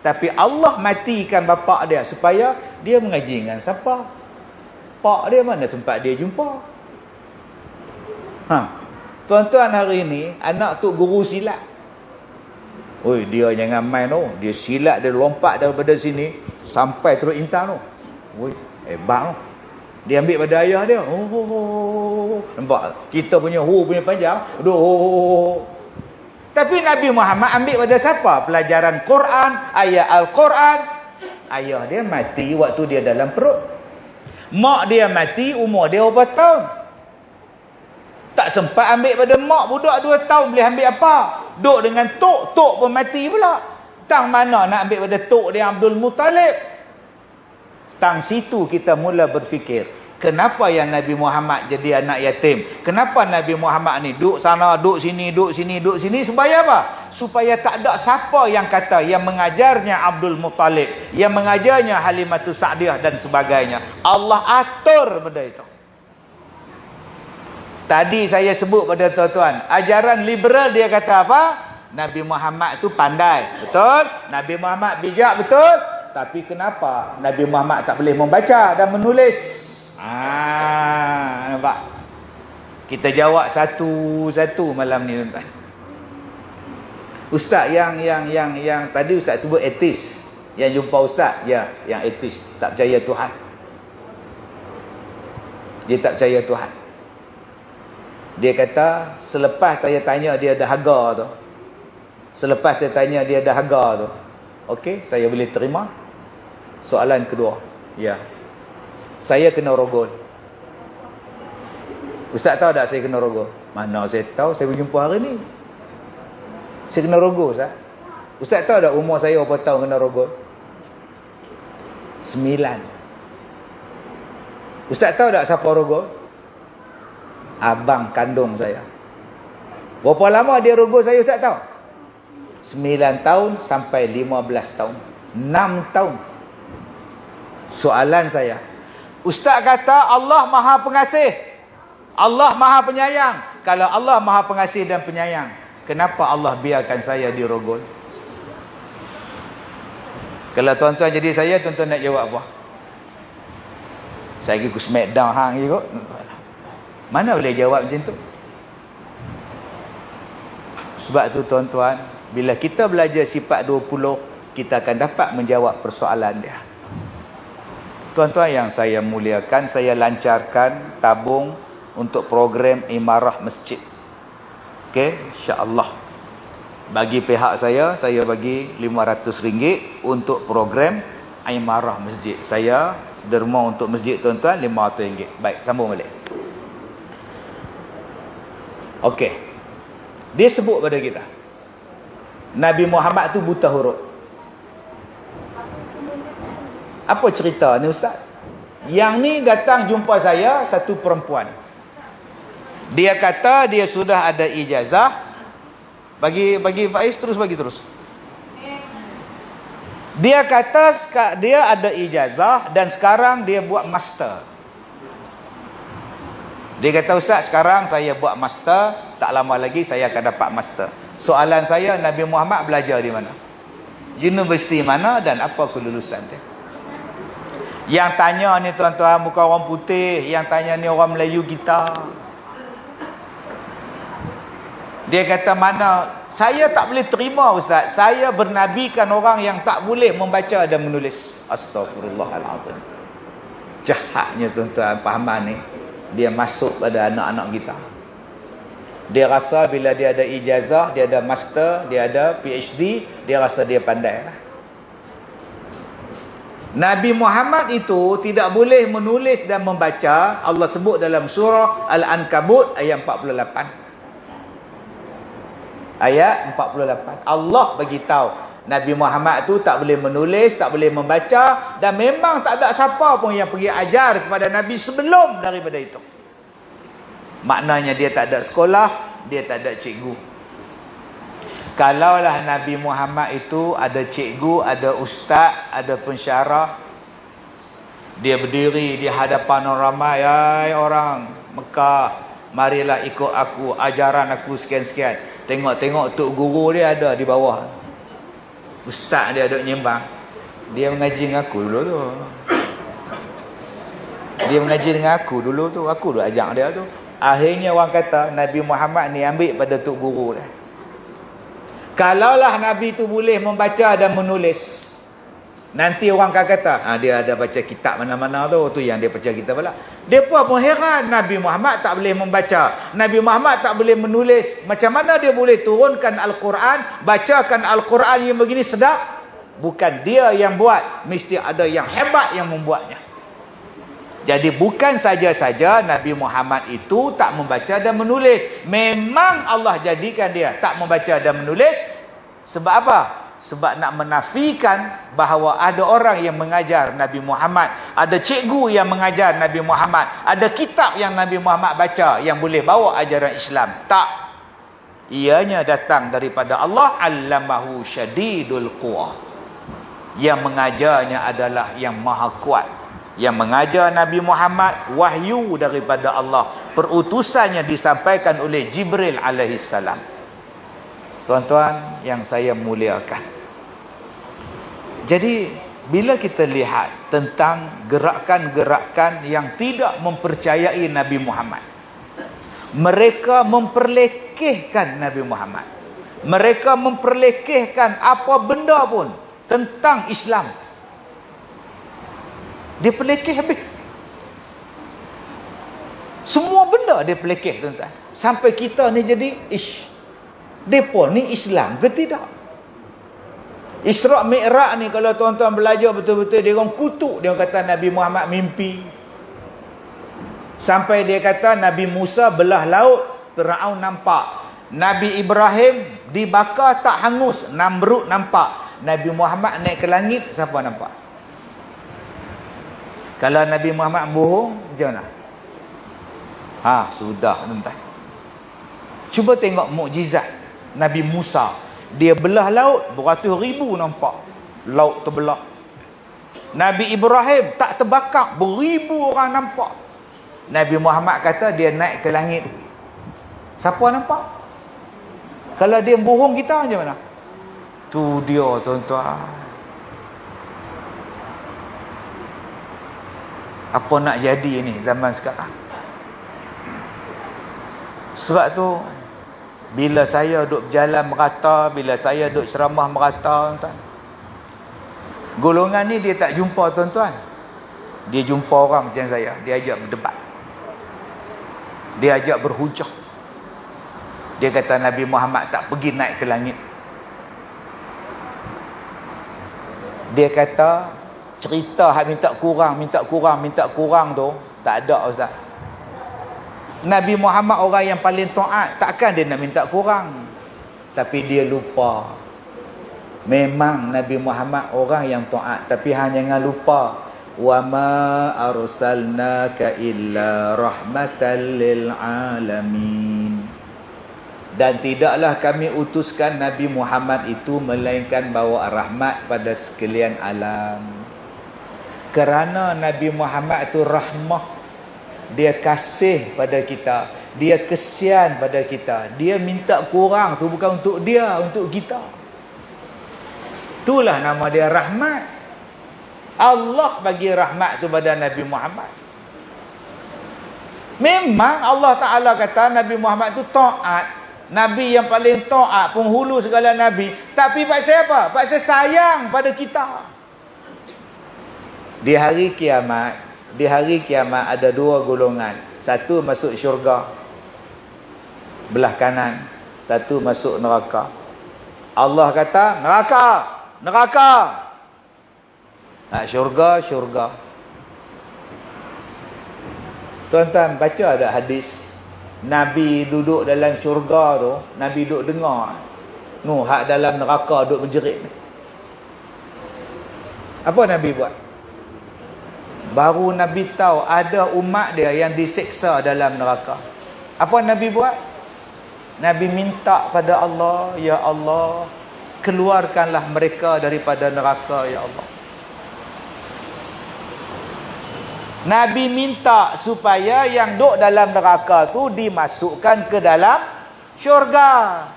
tapi Allah matikan bapa dia supaya dia mengaji dengan siapa? Pak dia mana sempat dia jumpa? Tuan-tuan, hari ni anak tok guru silat. Oi, dia jangan main tu. Dia silat, dia lompat daripada sini sampai terus intan tu. Oi, hebat tu. Dia ambil pada ayah dia. Nampak? Kita punya punya panjang. Tapi Nabi Muhammad ambil pada siapa? Pelajaran Quran, ayat Al-Quran. Ayah dia mati waktu dia dalam perut. Mak dia mati umur dia berapa tahun? Tak sempat ambil pada mak, budak 2 tahun boleh ambil apa? Duk dengan tok pun mati pula. Tang mana nak ambil pada tok dia Abdul Muttalib? Tang situ kita mula berfikir, kenapa yang Nabi Muhammad jadi anak yatim? Kenapa Nabi Muhammad ni duk sana, duk sini, duk sini, duk sini? Supaya apa? Supaya tak ada siapa yang kata yang mengajarnya Abdul Muttalib, yang mengajarnya Halimatus Sa'diyah dan sebagainya. Allah atur benda itu. Tadi saya sebut pada tuan-tuan, ajaran liberal dia kata apa? Nabi Muhammad tu pandai, betul? Nabi Muhammad bijak, betul? Tapi kenapa Nabi Muhammad tak boleh membaca dan menulis? Nampak? Kita jawab satu-satu malam ni, tuan-tuan. Ustaz yang tadi Ustaz sebut etis, yang jumpa Ustaz, ya, yang etis, tak percaya Tuhan. Dia tak percaya Tuhan. Dia kata, selepas saya tanya dia dahaga tu, okey, saya boleh terima. Soalan kedua, ya, saya kena rogol. Ustaz tahu tak saya kena rogol? Mana saya tahu, saya berjumpa hari ni. Saya kena rogol, Ustaz. Ustaz tahu tak umur saya berapa tahun kena rogol? 9. Ustaz tahu tak siapa rogol? Abang kandung saya. Berapa lama dia rogol saya, Ustaz tahu? 9 tahun sampai 15 tahun. 6 tahun. Soalan saya, Ustaz kata Allah Maha Pengasih, Allah Maha Penyayang. Kalau Allah Maha Pengasih dan Penyayang, kenapa Allah biarkan saya dirogol? Kalau tuan-tuan jadi saya, tuan-tuan nak jawab apa? Saya pergi ke smackdown hang je kot. Mana boleh jawab macam tu? Sebab tu tuan-tuan, bila kita belajar sifat 20, kita akan dapat menjawab persoalan dia. Tuan-tuan yang saya muliakan, saya lancarkan tabung untuk program imarah masjid. Okey, insya-Allah. Bagi pihak saya bagi RM500 untuk program imarah masjid. Saya derma untuk masjid tuan-tuan RM500. Baik, sambung balik. Okey. Dia sebut pada kita, Nabi Muhammad tu buta huruf. Apa cerita ni, Ustaz? Yang ni datang jumpa saya satu perempuan. Dia kata dia sudah ada ijazah. Bagi Faiz terus. Dia kata dia ada ijazah dan sekarang dia buat master. Dia kata, Ustaz, sekarang saya buat master, tak lama lagi saya akan dapat master. Soalan saya, Nabi Muhammad belajar di mana? Universiti mana dan apa kelulusan dia? Yang tanya ni tuan-tuan bukan orang putih, yang tanya ni orang Melayu kita. Dia kata, mana? Saya tak boleh terima, Ustaz. Saya bernabikan orang yang tak boleh membaca dan menulis. Astaghfirullahalazim. Jahatnya tuan-tuan pahaman ni. Dia masuk pada anak-anak kita. Dia rasa bila dia ada ijazah, dia ada master, dia ada PhD, dia rasa dia pandai lah. Nabi Muhammad itu tidak boleh menulis dan membaca. Allah sebut dalam surah Al-Ankabut ayat 48. Ayat 48. Allah beritahu Nabi Muhammad tu tak boleh menulis, tak boleh membaca, dan memang tak ada siapa pun yang pergi ajar kepada Nabi sebelum daripada itu. Maknanya dia tak ada sekolah, dia tak ada cikgu. Kalaulah Nabi Muhammad itu ada cikgu, ada ustaz, ada pensyarah, dia berdiri di hadapan orang ramai, "Hai orang Mekah, marilah ikut aku, ajaran aku sekian-sekian." Tengok-tengok tok guru dia ada di bawah. Ustaz dia duduk nyembang. Dia mengaji dengan aku dulu tu. Dia mengaji dengan aku dulu tu. Aku duk ajak dia tu. Akhirnya orang kata Nabi Muhammad ni ambil pada tok guru dia. Kalaulah Nabi tu boleh membaca dan menulis, nanti orang akan kata, dia ada baca kitab mana-mana tu yang dia baca kitab pula. Mereka pun heran, Nabi Muhammad tak boleh membaca, Nabi Muhammad tak boleh menulis. Macam mana dia boleh turunkan Al-Quran, bacakan Al-Quran yang begini sedap? Bukan dia yang buat, mesti ada yang hebat yang membuatnya. Jadi bukan saja-saja Nabi Muhammad itu tak membaca dan menulis. Memang Allah jadikan dia tak membaca dan menulis. Sebab apa? Sebab nak menafikan bahawa ada orang yang mengajar Nabi Muhammad, ada cikgu yang mengajar Nabi Muhammad, ada kitab yang Nabi Muhammad baca yang boleh bawa ajaran Islam. Tak. Ianya datang daripada Allah. Allamahu syadidul quwa. Yang mengajarnya adalah yang maha kuat. Yang mengajar Nabi Muhammad wahyu daripada Allah. Perutusannya disampaikan oleh Jibril alaihissalam. Tuan-tuan yang saya muliakan. Jadi bila kita lihat tentang gerakan-gerakan yang tidak mempercayai Nabi Muhammad, mereka memperlekehkan Nabi Muhammad. Mereka memperlekehkan apa benda pun tentang Islam. Dia pelekeh habis. Semua benda dia pelekeh, tuan-tuan. Sampai kita ni jadi, depa ni Islam ke tidak? Isra' Mi'raj ni kalau tuan-tuan belajar betul-betul, dia orang kutuk. Dia orang kata Nabi Muhammad mimpi. Sampai dia kata Nabi Musa belah laut, Firaun nampak. Nabi Ibrahim dibakar tak hangus, Namrud nampak. Nabi Muhammad naik ke langit, siapa nampak? Kalau Nabi Muhammad bohong, macam mana? Sudah, tuan-tuan. Cuba tengok mukjizat Nabi Musa. Dia belah laut, beratus ribu nampak. Laut terbelah. Nabi Ibrahim tak terbakar, beribu orang nampak. Nabi Muhammad kata dia naik ke langit. Siapa nampak? Kalau dia bohong kita macam mana? Tu dia, tuan-tuan. Apa nak jadi ni zaman sekarang? Sebab tu bila saya duduk berjalan merata, bila saya duduk ceramah merata, tuan-tuan, golongan ni dia tak jumpa, tuan-tuan. Dia jumpa orang macam saya, dia ajak berdebat, dia ajak berhujah. Dia kata Nabi Muhammad tak pergi naik ke langit. Dia kata cerita hak minta kurang tu tak ada, ustaz. Nabi Muhammad orang yang paling taat, takkan dia nak minta kurang. Tapi dia lupa. Memang Nabi Muhammad orang yang taat, tapi hanya jangan lupa, wa ma arsalnaka illa rahmatan lil alamin. Dan tidaklah kami utuskan Nabi Muhammad itu melainkan bawa rahmat pada sekalian alam. Kerana Nabi Muhammad itu rahmah. Dia kasih pada kita. Dia kesian pada kita. Dia minta kurang tu bukan untuk dia, untuk kita. Itulah nama dia rahmat. Allah bagi rahmat tu pada Nabi Muhammad. Memang Allah Ta'ala kata Nabi Muhammad tu taat. Nabi yang paling taat, penghulu segala Nabi. Tapi pasal apa? Pasal sayang pada kita. Di hari kiamat ada dua golongan. Satu masuk syurga belah kanan, satu masuk neraka. Allah kata neraka. Syurga. Tuan-tuan baca ada hadis Nabi duduk dalam syurga tu, Nabi duduk dengar. Hak dalam neraka duduk menjerit. Apa Nabi buat? Baru Nabi tahu ada umat dia yang disiksa dalam neraka. Apa Nabi buat? Nabi minta pada Allah, ya Allah, keluarkanlah mereka daripada neraka, ya Allah. Nabi minta supaya yang duduk dalam neraka tu dimasukkan ke dalam syurga.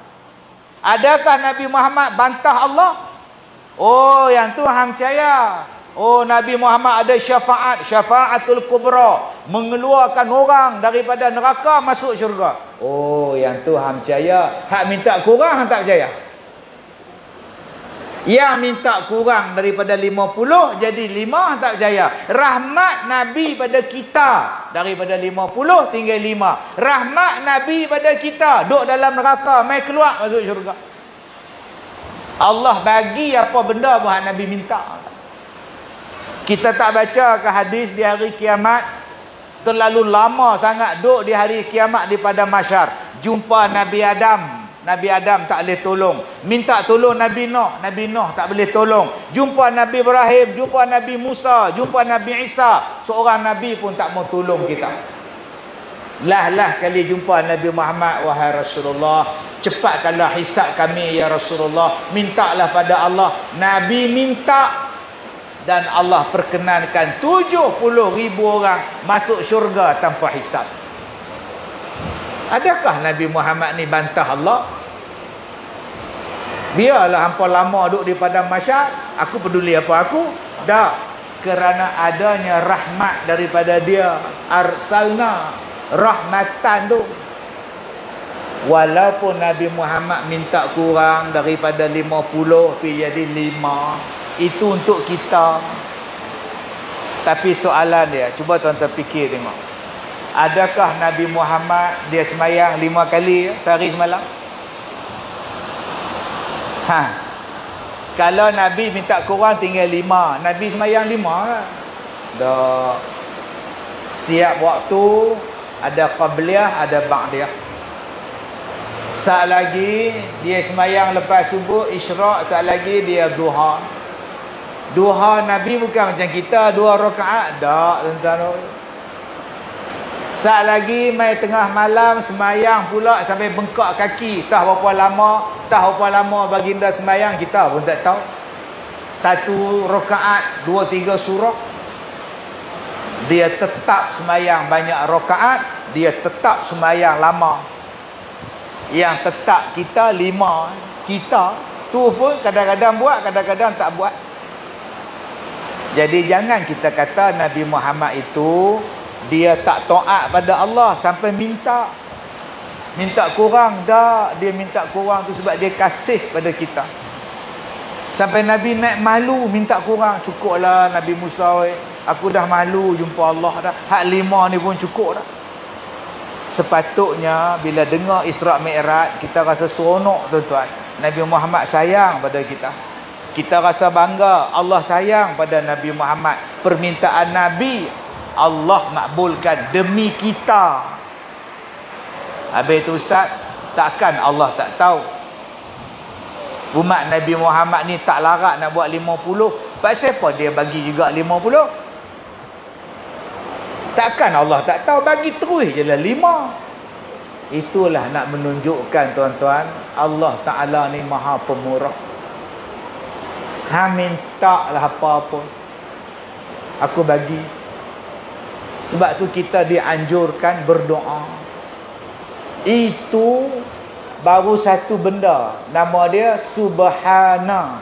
Adakah Nabi Muhammad bantah Allah? Oh, yang tu hang percaya. Oh, Nabi Muhammad ada syafaatul kubra, mengeluarkan orang daripada neraka masuk syurga. Oh, yang tu hang percaya. Hak minta kurang hang tak percaya. Yang minta kurang daripada 50 jadi 5 hang tak percaya. Rahmat Nabi pada kita daripada 50 tinggal 5. Rahmat Nabi pada kita duduk dalam neraka mai keluar masuk syurga. Allah bagi apa benda pun hak Nabi minta. Kita tak baca ke hadis di hari kiamat, terlalu lama sangat duduk di hari kiamat di padang mahsyar, jumpa Nabi Adam. Nabi Adam tak boleh tolong. Minta tolong Nabi Nuh. Nabi Nuh tak boleh tolong. Jumpa Nabi Ibrahim. Jumpa Nabi Musa. Jumpa Nabi Isa. Seorang Nabi pun tak mau tolong kita. Lah sekali jumpa Nabi Muhammad. Wahai Rasulullah, cepatkanlah hisab kami ya Rasulullah. Mintalah pada Allah. Nabi minta. Dan Allah perkenankan 70,000 orang masuk syurga tanpa hisab. Adakah Nabi Muhammad ni bantah Allah? Biarlah hampa lama duduk di padang mahsyar, aku peduli apa aku? Tak. Kerana adanya rahmat daripada dia. Arsalna rahmatan tu. Walaupun Nabi Muhammad minta kurang daripada 50 pergi jadi 5, itu untuk kita. Tapi soalan dia, cuba tuan-tuan fikir tengok. Adakah Nabi Muhammad dia semayang 5 kali sehari semalam? Kalau Nabi minta kurang tinggal 5, Nabi semayang 5 kan? Dah. Setiap waktu ada qabliyah, ada ba'diyah. Saat lagi dia semayang lepas subuh isyraq, saat lagi dia duha. Duha Nabi bukan macam kita 2 rakaat, tak tuan-tuan. Saat lagi mai tengah malam semayang pula sampai bengkak kaki. Tak berapa lama baginda semayang kita pun tak tahu. 1 rakaat 2-3 surah. Dia tetap semayang banyak rakaat, dia tetap semayang lama. Yang tetap kita 5. Kita tu pun kadang-kadang buat, kadang-kadang tak buat. Jadi jangan kita kata Nabi Muhammad itu dia tak taat pada Allah sampai minta kurang. Dah, dia minta kurang tu sebab dia kasih pada kita. Sampai Nabi naik malu minta kurang. Cukuplah Nabi Musa, aku dah malu jumpa Allah dah. Hak 5 ni pun cukup dah. Sepatutnya bila dengar Isra' Mi'raj, kita rasa seronok tuan-tuan. Nabi Muhammad sayang pada kita. Kita rasa bangga Allah sayang pada Nabi Muhammad. Permintaan Nabi Allah makbulkan demi kita. Habis itu ustaz, takkan Allah tak tahu umat Nabi Muhammad ni tak larat nak buat 50? Pasal apa dia bagi juga 50? Takkan Allah tak tahu, bagi terus je lah 5. Itulah nak menunjukkan tuan-tuan, Allah Ta'ala ni maha pemurah. Minta lah apa pun aku bagi. Sebab tu kita dianjurkan berdoa. Itu baru satu benda, nama dia Subhana.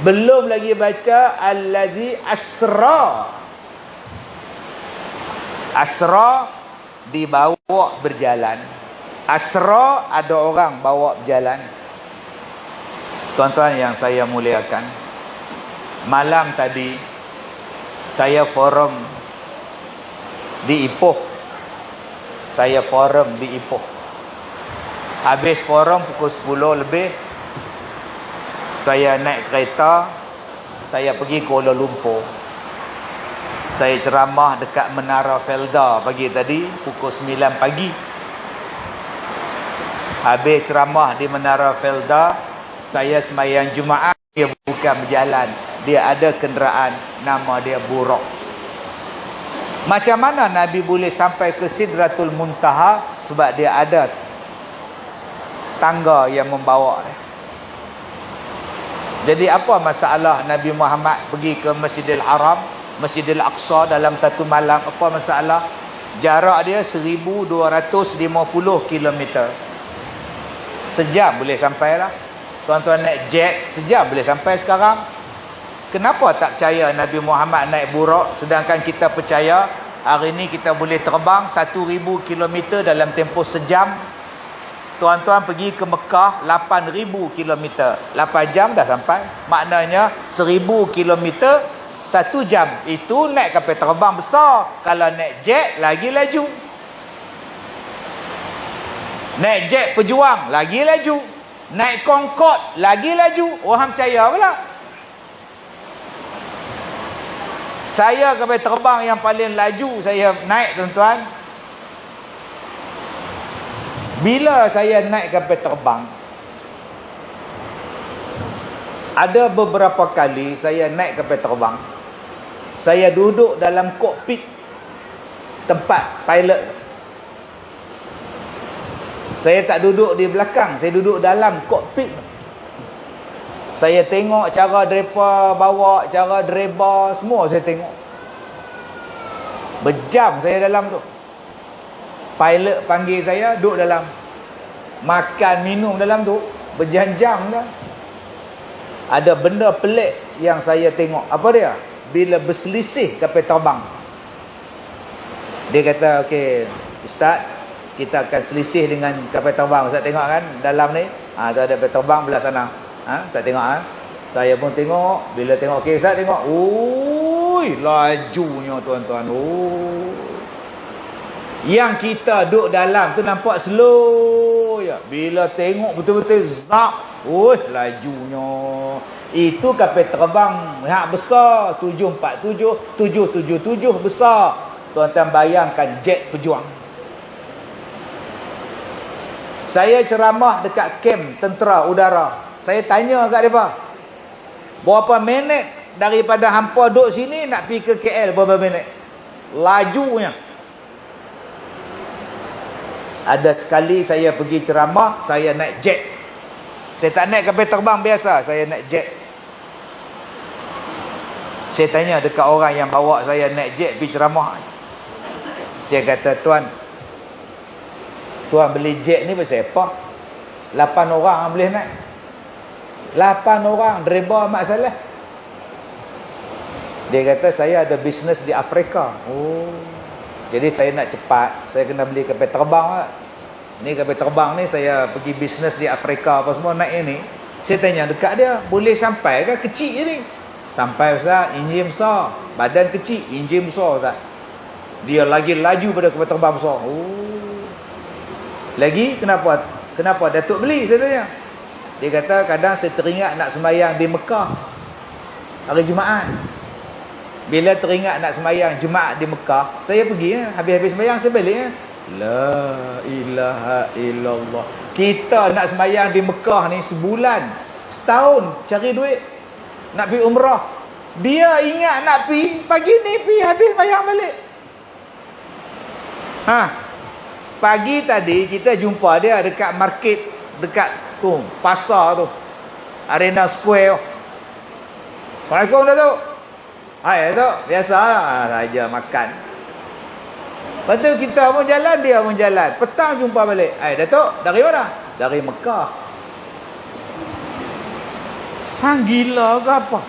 Belum lagi baca Allazi asra. Asra dibawa berjalan. Asra ada orang bawa berjalan. Tuan-tuan yang saya muliakan, malam tadi saya forum di Ipoh. Habis forum pukul 10 lebih, saya naik kereta, saya pergi Kuala Lumpur. Saya ceramah dekat Menara Felda pagi tadi, pukul 9 pagi. Habis ceramah di Menara Felda, saya sembahyang Jumaat, dia bukan berjalan. Dia ada kenderaan, nama dia Buraq. Macam mana Nabi boleh sampai ke Sidratul Muntaha? Sebab dia ada tangga yang membawa dia. Jadi apa masalah Nabi Muhammad pergi ke Masjidil Haram, Masjidil Aqsa dalam satu malam? Apa masalah? Jarak dia 1250 km. Sejam boleh sampai lah. Tuan-tuan naik jet, sejam boleh sampai sekarang. Kenapa tak percaya Nabi Muhammad naik Buraq, sedangkan kita percaya hari ni kita boleh terbang 1000 km dalam tempoh sejam? Tuan-tuan pergi ke Mekah 8000 km, 8 jam dah sampai. Maknanya 1000 km 1 jam. Itu naik kapal terbang besar. Kalau naik jet lagi laju. Naik jet pejuang lagi laju. Naik Concorde lagi laju. Orang percaya pula. Saya kapal terbang yang paling laju saya naik, tuan-tuan. Bila saya naik kapal terbang, ada beberapa kali saya naik kapal terbang, saya duduk dalam kokpit tempat pilot. Saya tak duduk di belakang, saya duduk dalam kokpit. Saya tengok cara mereka bawa, cara dreba, semua saya tengok. Berjam saya dalam tu. Pilot panggil saya, duduk dalam. Makan, minum dalam tu, berjam-jam dah. Ada benda pelik yang saya tengok. Apa dia? Bila berselisih kapal terbang. Dia kata, okey, Ustaz, kita akan selisih dengan kapal terbang. Ustaz tengok kan, dalam ni. Tu ada kapal terbang belah sana. Ustaz tengok Saya pun tengok. Bila tengok, okey Ustaz tengok. Ui, lajunya tuan-tuan. Yang kita duduk dalam tu nampak slow ya. Bila tengok betul-betul zap, lajunya. Itu kapal terbang yang besar, 747, 777 besar. Tuan-tuan bayangkan jet pejuang. Saya ceramah dekat kem tentera udara. Saya tanya kat mereka, berapa minit daripada hampa duduk sini nak pergi ke KL, berapa minit? Lajunya. Ada sekali saya pergi ceramah, saya naik jet. Saya tak naik kapal terbang biasa, saya naik jet. Saya tanya dekat orang yang bawa saya naik jet pergi ceramah. Saya kata, Tuan beli jet ni pasal apa? 8 orang boleh naik. 8 orang, dreba masalah. Dia kata, saya ada bisnes di Afrika. Jadi saya nak cepat, saya kena beli kapal terbang lah. Ni kapal terbang ni saya pergi bisnes di Afrika apa semua naik ini. Saya tanya dekat dia, boleh sampai ke? Kecil je ni. Sampai Ustaz, enjin besar. Badan kecil, enjin besar Ustaz. Dia lagi laju pada kapal terbang besar. Lagi kenapa Datuk beli? Saya tanya. Dia kata kadang saya teringat nak sembahyang di Mekah hari Jumaat. Bila teringat nak sembahyang Jumaat di Mekah, saya pergi habis-habis sembahyang saya balik La ilaha illallah. Kita nak sembahyang di Mekah ni sebulan, setahun cari duit nak pergi umrah. Dia ingat nak pergi, pagi ni pergi habis sembahyang balik. Pagi tadi kita jumpa dia dekat market, dekat tu pasar tu, Arena Square. Assalamualaikum Datuk. Hai Datuk, biasalah raja makan. Lepas tu kita pun jalan, dia pun jalan. Petang jumpa balik. Hai Datuk, dari mana? Dari Mekah. Hang gila ke apa?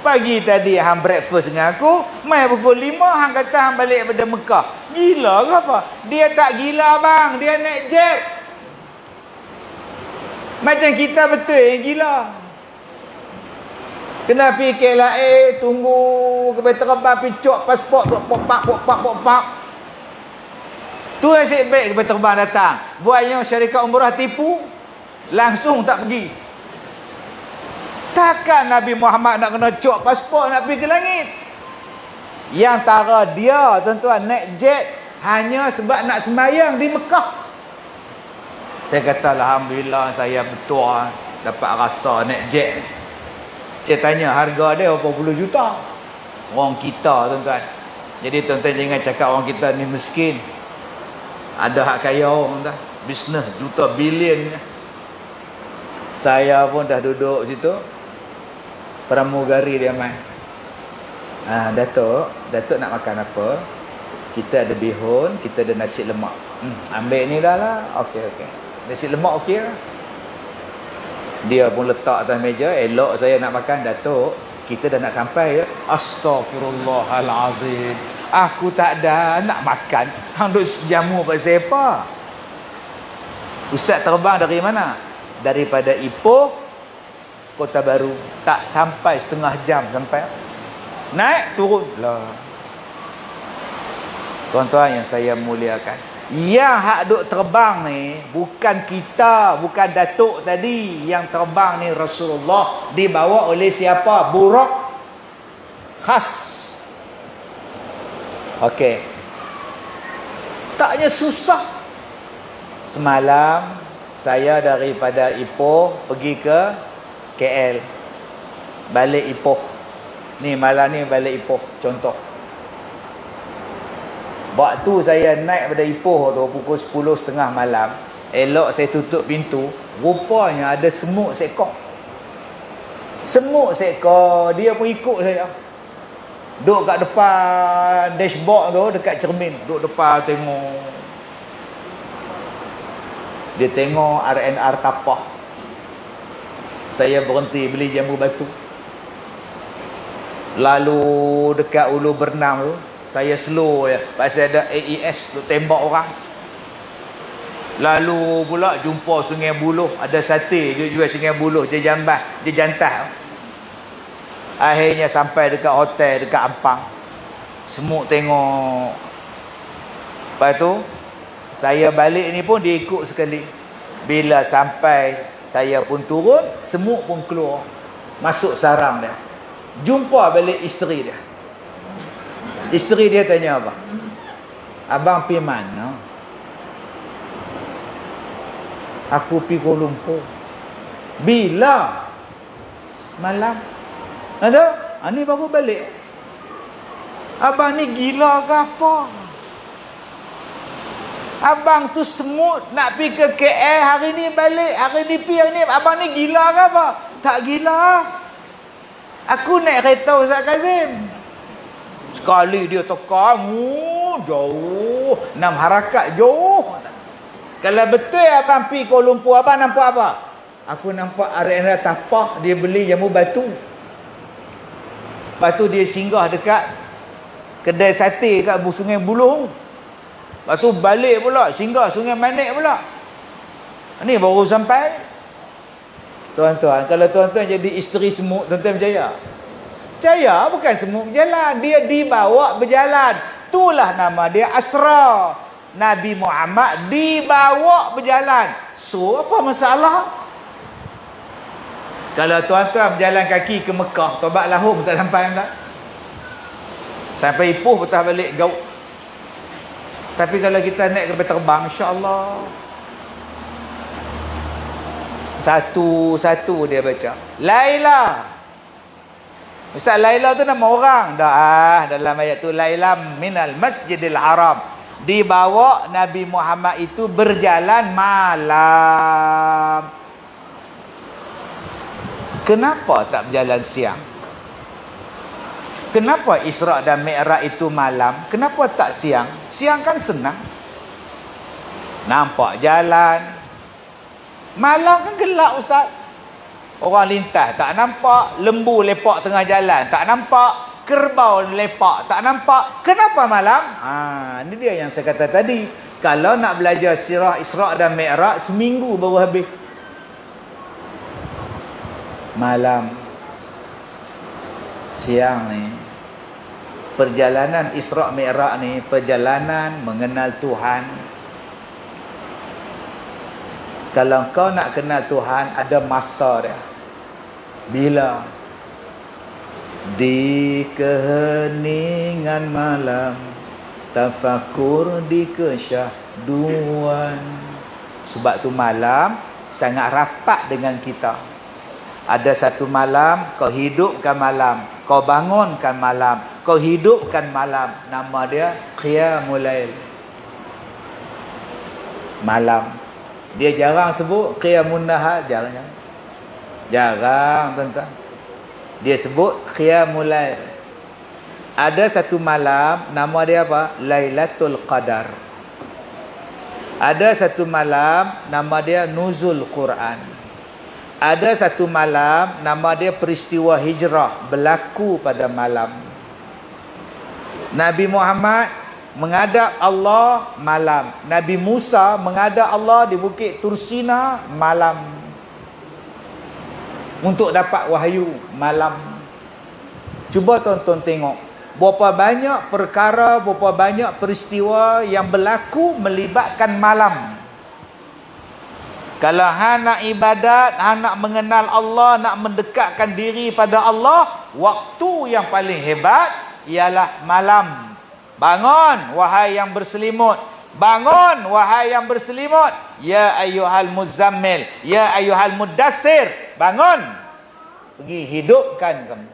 Pagi tadi hang breakfast dengan aku, mai pukul 5 hang kata hang balik pada Mekah. Gila ke apa? Dia tak gila bang, dia naik jet. Macam kita betul yang gila. Kena pergi KLIA, tunggu kapal terbang, picok pasport, pok-pak. Tu nasib baik kapal terbang datang. Buat yang syarikat umrah tipu, langsung tak pergi. Takkan Nabi Muhammad nak kena cok pasport nak pergi ke langit? Yang tara dia tuan-tuan naik jet hanya sebab nak sembahyang di Mekah. Saya kata alhamdulillah saya betul dapat rasa naik jet. Saya tanya harga dia berapa puluh juta. Orang kita tuan-tuan. Jadi tuan-tuan jangan cakap orang kita ni miskin. Ada hak kaya orang tuan. Bisnes juta bilion. Saya pun dah duduk situ. Pramugari dia main. Datuk nak makan apa? Kita ada bihun, kita ada nasi lemak. Ambil ni dah lah. Okey. Nasi lemak okey lah. Dia pun letak atas meja. Elok saya nak makan. Datuk, kita dah nak sampai ya. Astaghfirullahalazim. Aku tak ada nak makan. Hang duk jamu pada siapa? Ustaz terbang dari mana? Daripada Ipoh Kota Baru. Tak sampai setengah jam sampai. Naik turun lah. Tuan-tuan yang saya muliakan, yang hak duk terbang ni bukan kita, bukan datuk tadi. Yang terbang ni Rasulullah. Dibawa oleh siapa? Buraq khas. Okey. Taknya susah. Semalam saya daripada Ipoh pergi ke KL. Balik Ipoh. Ni malam ni balik Ipoh contoh. Waktu saya naik pada Ipoh tu pukul 10.30 malam. Elok saya tutup pintu. Rupanya ada semut seekor. Semut seekor. Dia pun ikut saya. Duduk kat depan dashboard tu, dekat cermin. Duduk depan tengok. Dia tengok RNR tapah. Saya berhenti beli jambu batu. Lalu dekat Ulu Bernam tu, saya slow je. Pasal ada AES duk tembak orang. Lalu pula jumpa Sungai Buloh. Ada sate dia jual Sungai Buloh. Dia jambah, dia jantah. Akhirnya sampai dekat hotel, dekat Ampang. Semut tengok. Lepas tu saya balik ni pun dia ikut sekali. Bila sampai saya pun turun, semut pun keluar. Masuk sarang dia. Jumpa balik isteri dia. Isteri dia tanya apa? Abang pergi mana? Aku pergi Kuala Lumpur. Bila? Malam. Ada? Ni baru balik. Abang ni gila ke apa? Abang tu semut nak pergi ke KL hari ni balik. Hari ni pergi hari ni. Abang ni gila ke apa? Tak gila. Aku naik kereta Ustaz Kazim. Sekali dia tekan, jauh. 6 harakat jauh. Kalau betul abang pergi Kuala Lumpur, abang nampak apa? Aku nampak RNR tapah, dia beli jambu batu. Lepas tu dia singgah dekat kedai sate kat Sungai Buloh. Lepas tu balik pula, singgah Sungai Manik pula. Ni baru sampai. Tuan-tuan, kalau tuan-tuan jadi isteri semut, tuan-tuan berjaya? Berjaya, bukan semut berjalan. Dia dibawa berjalan. Itulah nama dia Asra. Nabi Muhammad dibawa berjalan. So, apa masalah? Kalau tuan-tuan berjalan kaki ke Mekah, Tobat Lahum tak sampai tak? Sampai Ipoh patah balik Gaut. Tapi kalau kita naik kapal terbang, insya-Allah satu-satu dia baca. Laila. Ustaz, Laila tu nama orang. Dalam ayat tu Laila minal Masjidil Haram. Dibawa Nabi Muhammad itu berjalan malam. Kenapa tak berjalan siang? Kenapa Isra' dan Mi'raj itu malam? Kenapa tak siang? Siang kan senang. Nampak jalan. Malam kan gelap Ustaz. Orang lintas tak nampak. Lembu lepak tengah jalan tak nampak. Kerbau lepak tak nampak. Kenapa malam? Ini dia yang saya kata tadi. Kalau nak belajar sirah Isra' dan Mi'raj, seminggu baru habis. Malam. Siang ni. Perjalanan Isra' Mi'raj ni perjalanan mengenal Tuhan. Kalau kau nak kenal Tuhan, ada masa dia. Bila di keheningan malam tafakur di kesyahduan. Sebab tu malam sangat rapat dengan kita. Ada satu malam kau hidupkan malam, kau bangunkan malam, kau hidupkan malam. Nama dia Qiyamul Lail. Malam. Dia jarang sebut Qiyamun Nahar, jarang. Jarang, tuan-tuan. Dia sebut Qiyamul Lail. Ada satu malam, nama dia apa? Lailatul Qadar. Ada satu malam, nama dia Nuzul Quran. Ada satu malam, nama dia peristiwa hijrah, berlaku pada malam. Nabi Muhammad menghadap Allah malam. Nabi Musa menghadap Allah di Bukit Tursina malam. Untuk dapat wahyu malam. Cuba tuan-tuan tengok. Berapa banyak perkara, berapa banyak peristiwa yang berlaku melibatkan malam. Kalau hang nak ibadat, hang nak mengenal Allah, nak mendekatkan diri pada Allah, waktu yang paling hebat ialah malam. Bangun wahai yang berselimut. Bangun wahai yang berselimut. Ya ayyuhal muzammil, ya ayyuhal muddassir. Bangun. Pergi hidupkan kamu.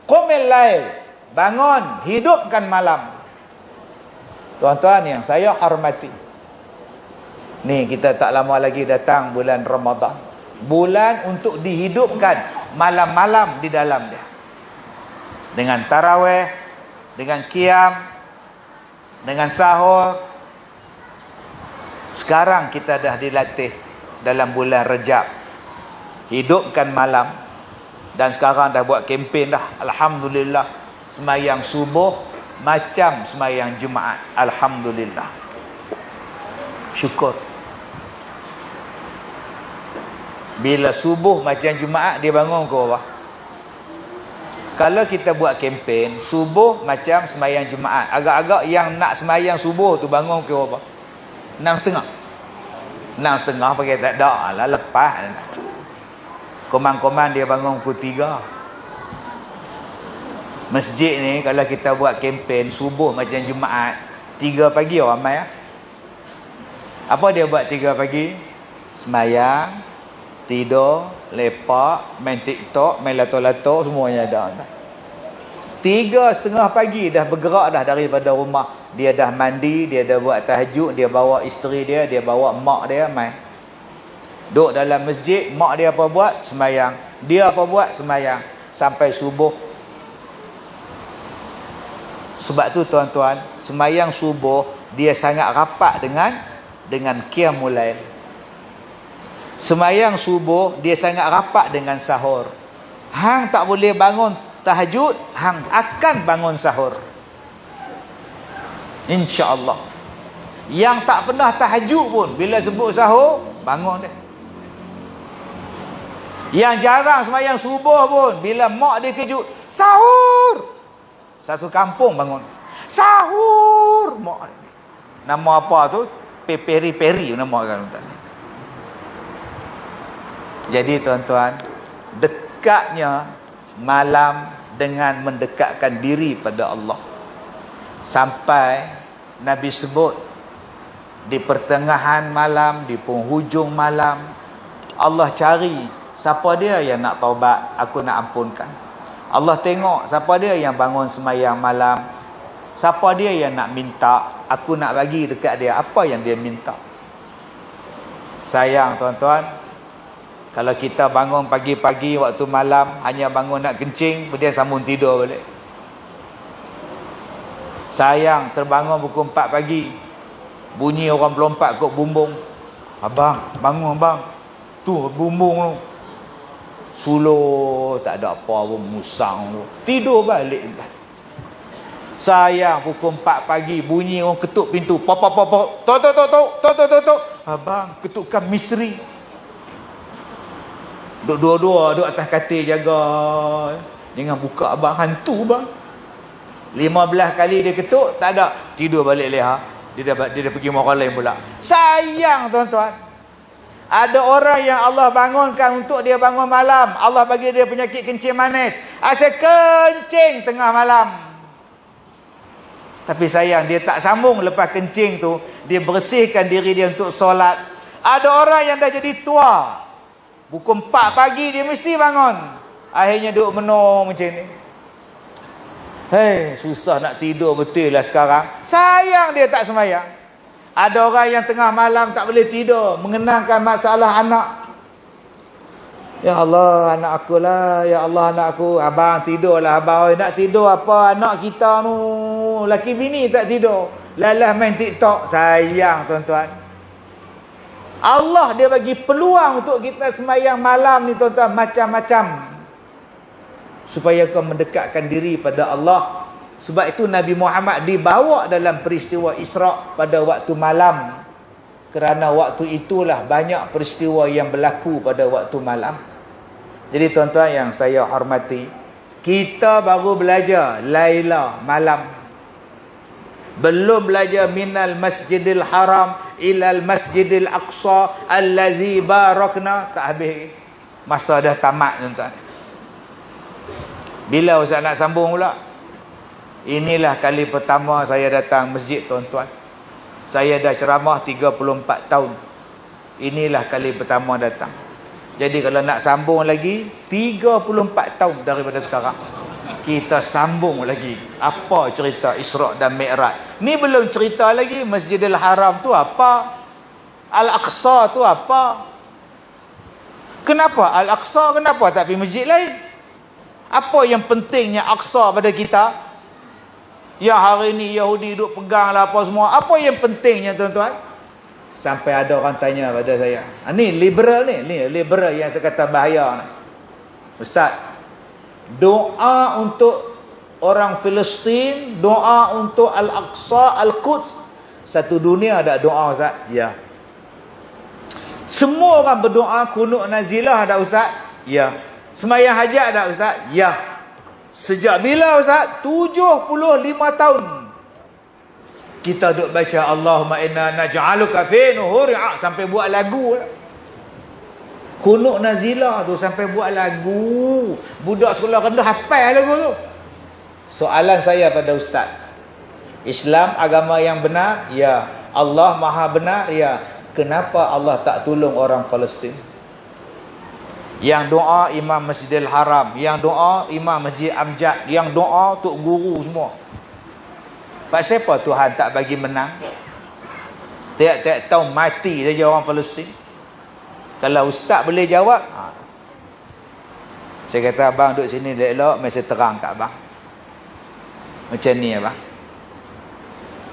Qumil lail. Bangun, hidupkan malam. Tuan-tuan yang saya hormati. Ni kita tak lama lagi datang bulan Ramadan. Bulan untuk dihidupkan malam-malam di dalam dia. Dengan tarawih, dengan qiyam, dengan sahur. Sekarang kita dah dilatih dalam bulan Rejab. Hidupkan malam. Dan sekarang dah buat kempen dah. Alhamdulillah. Semayang subuh macam semayang Jumaat. Alhamdulillah. Syukur. Bila subuh macam Jumaat, dia bangun ke bawah. Kalau kita buat kempen, subuh macam semayang Jumaat. Agak-agak yang nak semayang subuh tu bangun ke bawah. 6.30. 6.30 pakai tak ada lah, lepas. Komang-komang dia bangun pukul 3. Masjid ni kalau kita buat kempen subuh macam Jumaat, 3 pagi ramai. Apa dia buat 3 pagi? Semayang, tidur, lepak, main TikTok, main lato-lato, semuanya ada. 3:30 pagi dah bergerak dah daripada rumah. Dia dah mandi, dia dah buat tahajud, dia bawa isteri dia, dia bawa mak dia main. Duduk dalam masjid, mak dia apa buat? Semayang. Dia apa buat? Semayang. Sampai subuh. Sebab tu tuan-tuan, semayang subuh dia sangat rapat dengan Qiyamul Lail. Semayang subuh dia sangat rapat dengan sahur. Hang tak boleh bangun tahajud, hang akan bangun sahur. Insya-Allah. Yang tak pernah tahajud pun bila sebut sahur, bangun dia. Yang jarang semayang subuh pun bila mak dia kejut, sahur. Satu kampung bangun. Sahur mak. Nama apa tu? Peri-peri nama kan. Jadi tuan-tuan, dekatnya malam dengan mendekatkan diri pada Allah. Sampai Nabi sebut di pertengahan malam, di penghujung malam, Allah cari siapa dia yang nak taubat, aku nak ampunkan. Allah tengok siapa dia yang bangun semayang malam, siapa dia yang nak minta, aku nak bagi dekat dia apa yang dia minta. Sayang tuan-tuan, kalau kita bangun pagi-pagi waktu malam, hanya bangun nak kencing, kemudian sambung tidur balik. Sayang, terbangun pukul 4 pagi, bunyi orang melompat kot bumbung. Abang, bangun abang. Tu bumbung tu. Suluh, tak ada apa pun, musang tu. Tidur balik. Sayang, pukul 4 pagi, bunyi orang ketuk pintu. Pop. Tok. Abang, ketukan misteri. Dua-dua duduk atas katil jaga. Jangan buka abang, hantu bang. 15 kali dia ketuk, tak ada. Tidur balik leha. Dia dah pergi makan lain pula. Sayang tuan-tuan. Ada orang yang Allah bangunkan untuk dia bangun malam. Allah bagi dia penyakit kencing manis. Asyik kencing tengah malam. Tapi sayang, dia tak sambung lepas kencing tu. Dia bersihkan diri dia untuk solat. Ada orang yang dah jadi tua. Pukul 4 pagi dia mesti bangun. Akhirnya duduk menung macam ni. Hei, susah nak tidur betul lah sekarang. Sayang dia tak sembahyang. Ada orang yang tengah malam tak boleh tidur, mengenangkan masalah anak. Ya Allah, anak aku lah. Ya Allah, anak aku. Abang tidurlah, abang. Nak tidur apa? Anak kita tu. Laki bini tak tidur. Lalah main TikTok. Sayang, tuan-tuan. Allah dia bagi peluang untuk kita sembahyang malam ni, tuan-tuan. Macam-macam. Supaya kau mendekatkan diri pada Allah. Sebab itu Nabi Muhammad dibawa dalam peristiwa Isra' pada waktu malam. Kerana waktu itulah banyak peristiwa yang berlaku pada waktu malam. Jadi tuan-tuan yang saya hormati, kita baru belajar Laila malam. Belum belajar minal masjidil haram ilal masjidil aqsa allazi barakna. Tak habis. Masa dah tamat, tuan-tuan. Bila Ustaz nak sambung pula? Inilah kali pertama saya datang masjid, tuan-tuan. Saya dah ceramah 34 tahun. Inilah kali pertama datang. Jadi kalau nak sambung lagi 34 tahun daripada sekarang, kita sambung lagi apa cerita Isra' dan Mi'raj. Ni belum cerita lagi Masjidil Haram tu apa, Al-Aqsa tu apa. Kenapa Al-Aqsa? Kenapa tak pergi masjid lain? Apa yang pentingnya Aqsa pada kita? Ya hari ni Yahudi duk pegang lah apa semua. Apa yang pentingnya, tuan-tuan? Sampai ada orang tanya pada saya. Ni liberal ni. Ni liberal yang saya kata bahaya ni. Ustaz, doa untuk orang Palestin, doa untuk Al-Aqsa, Al-Quds. Satu dunia ada doa, Ustaz? Ya. Semua orang berdoa kunut nazilah ada, Ustaz? Ya. Sembahyang hajat ada, Ustaz? Ya. Sejak bila, Ustaz? 75 tahun. Kita duk baca Allahumma inna naj'aluka fi nuhuri sampai buat lagu. Kunut nazilah tu sampai buat lagu. Budak sekolah rendah hafal lagu tu. Soalan saya pada Ustaz, Islam agama yang benar? Ya. Allah Maha benar? Ya. Kenapa Allah tak tolong orang Palestin? Yang doa Imam Masjidil Haram, yang doa Imam Masjid Amjad, yang doa Tok Guru semua. Pasal apa Tuhan tak bagi menang? Tiap-tiap tahun mati saja orang Palestin. Kalau ustaz boleh jawab, saya kata abang duduk sini elok, mesti terang kat abang. Macam ni abang.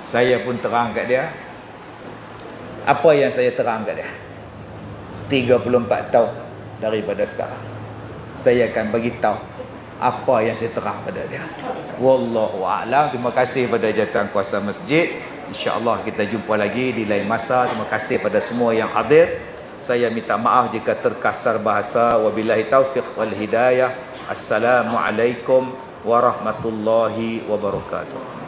Saya pun terang kat dia. Apa yang saya terang kat dia? 34 tahun daripada sekarang, saya akan bagi tahu apa yang saya terang pada dia. Wallahu a'lam. Terima kasih pada jawatan kuasa masjid. InsyaAllah kita jumpa lagi di lain masa. Terima kasih pada semua yang hadir. Saya minta maaf jika terkasar bahasa. Wabillahi taufiq wal hidayah. Assalamualaikum warahmatullahi wabarakatuh.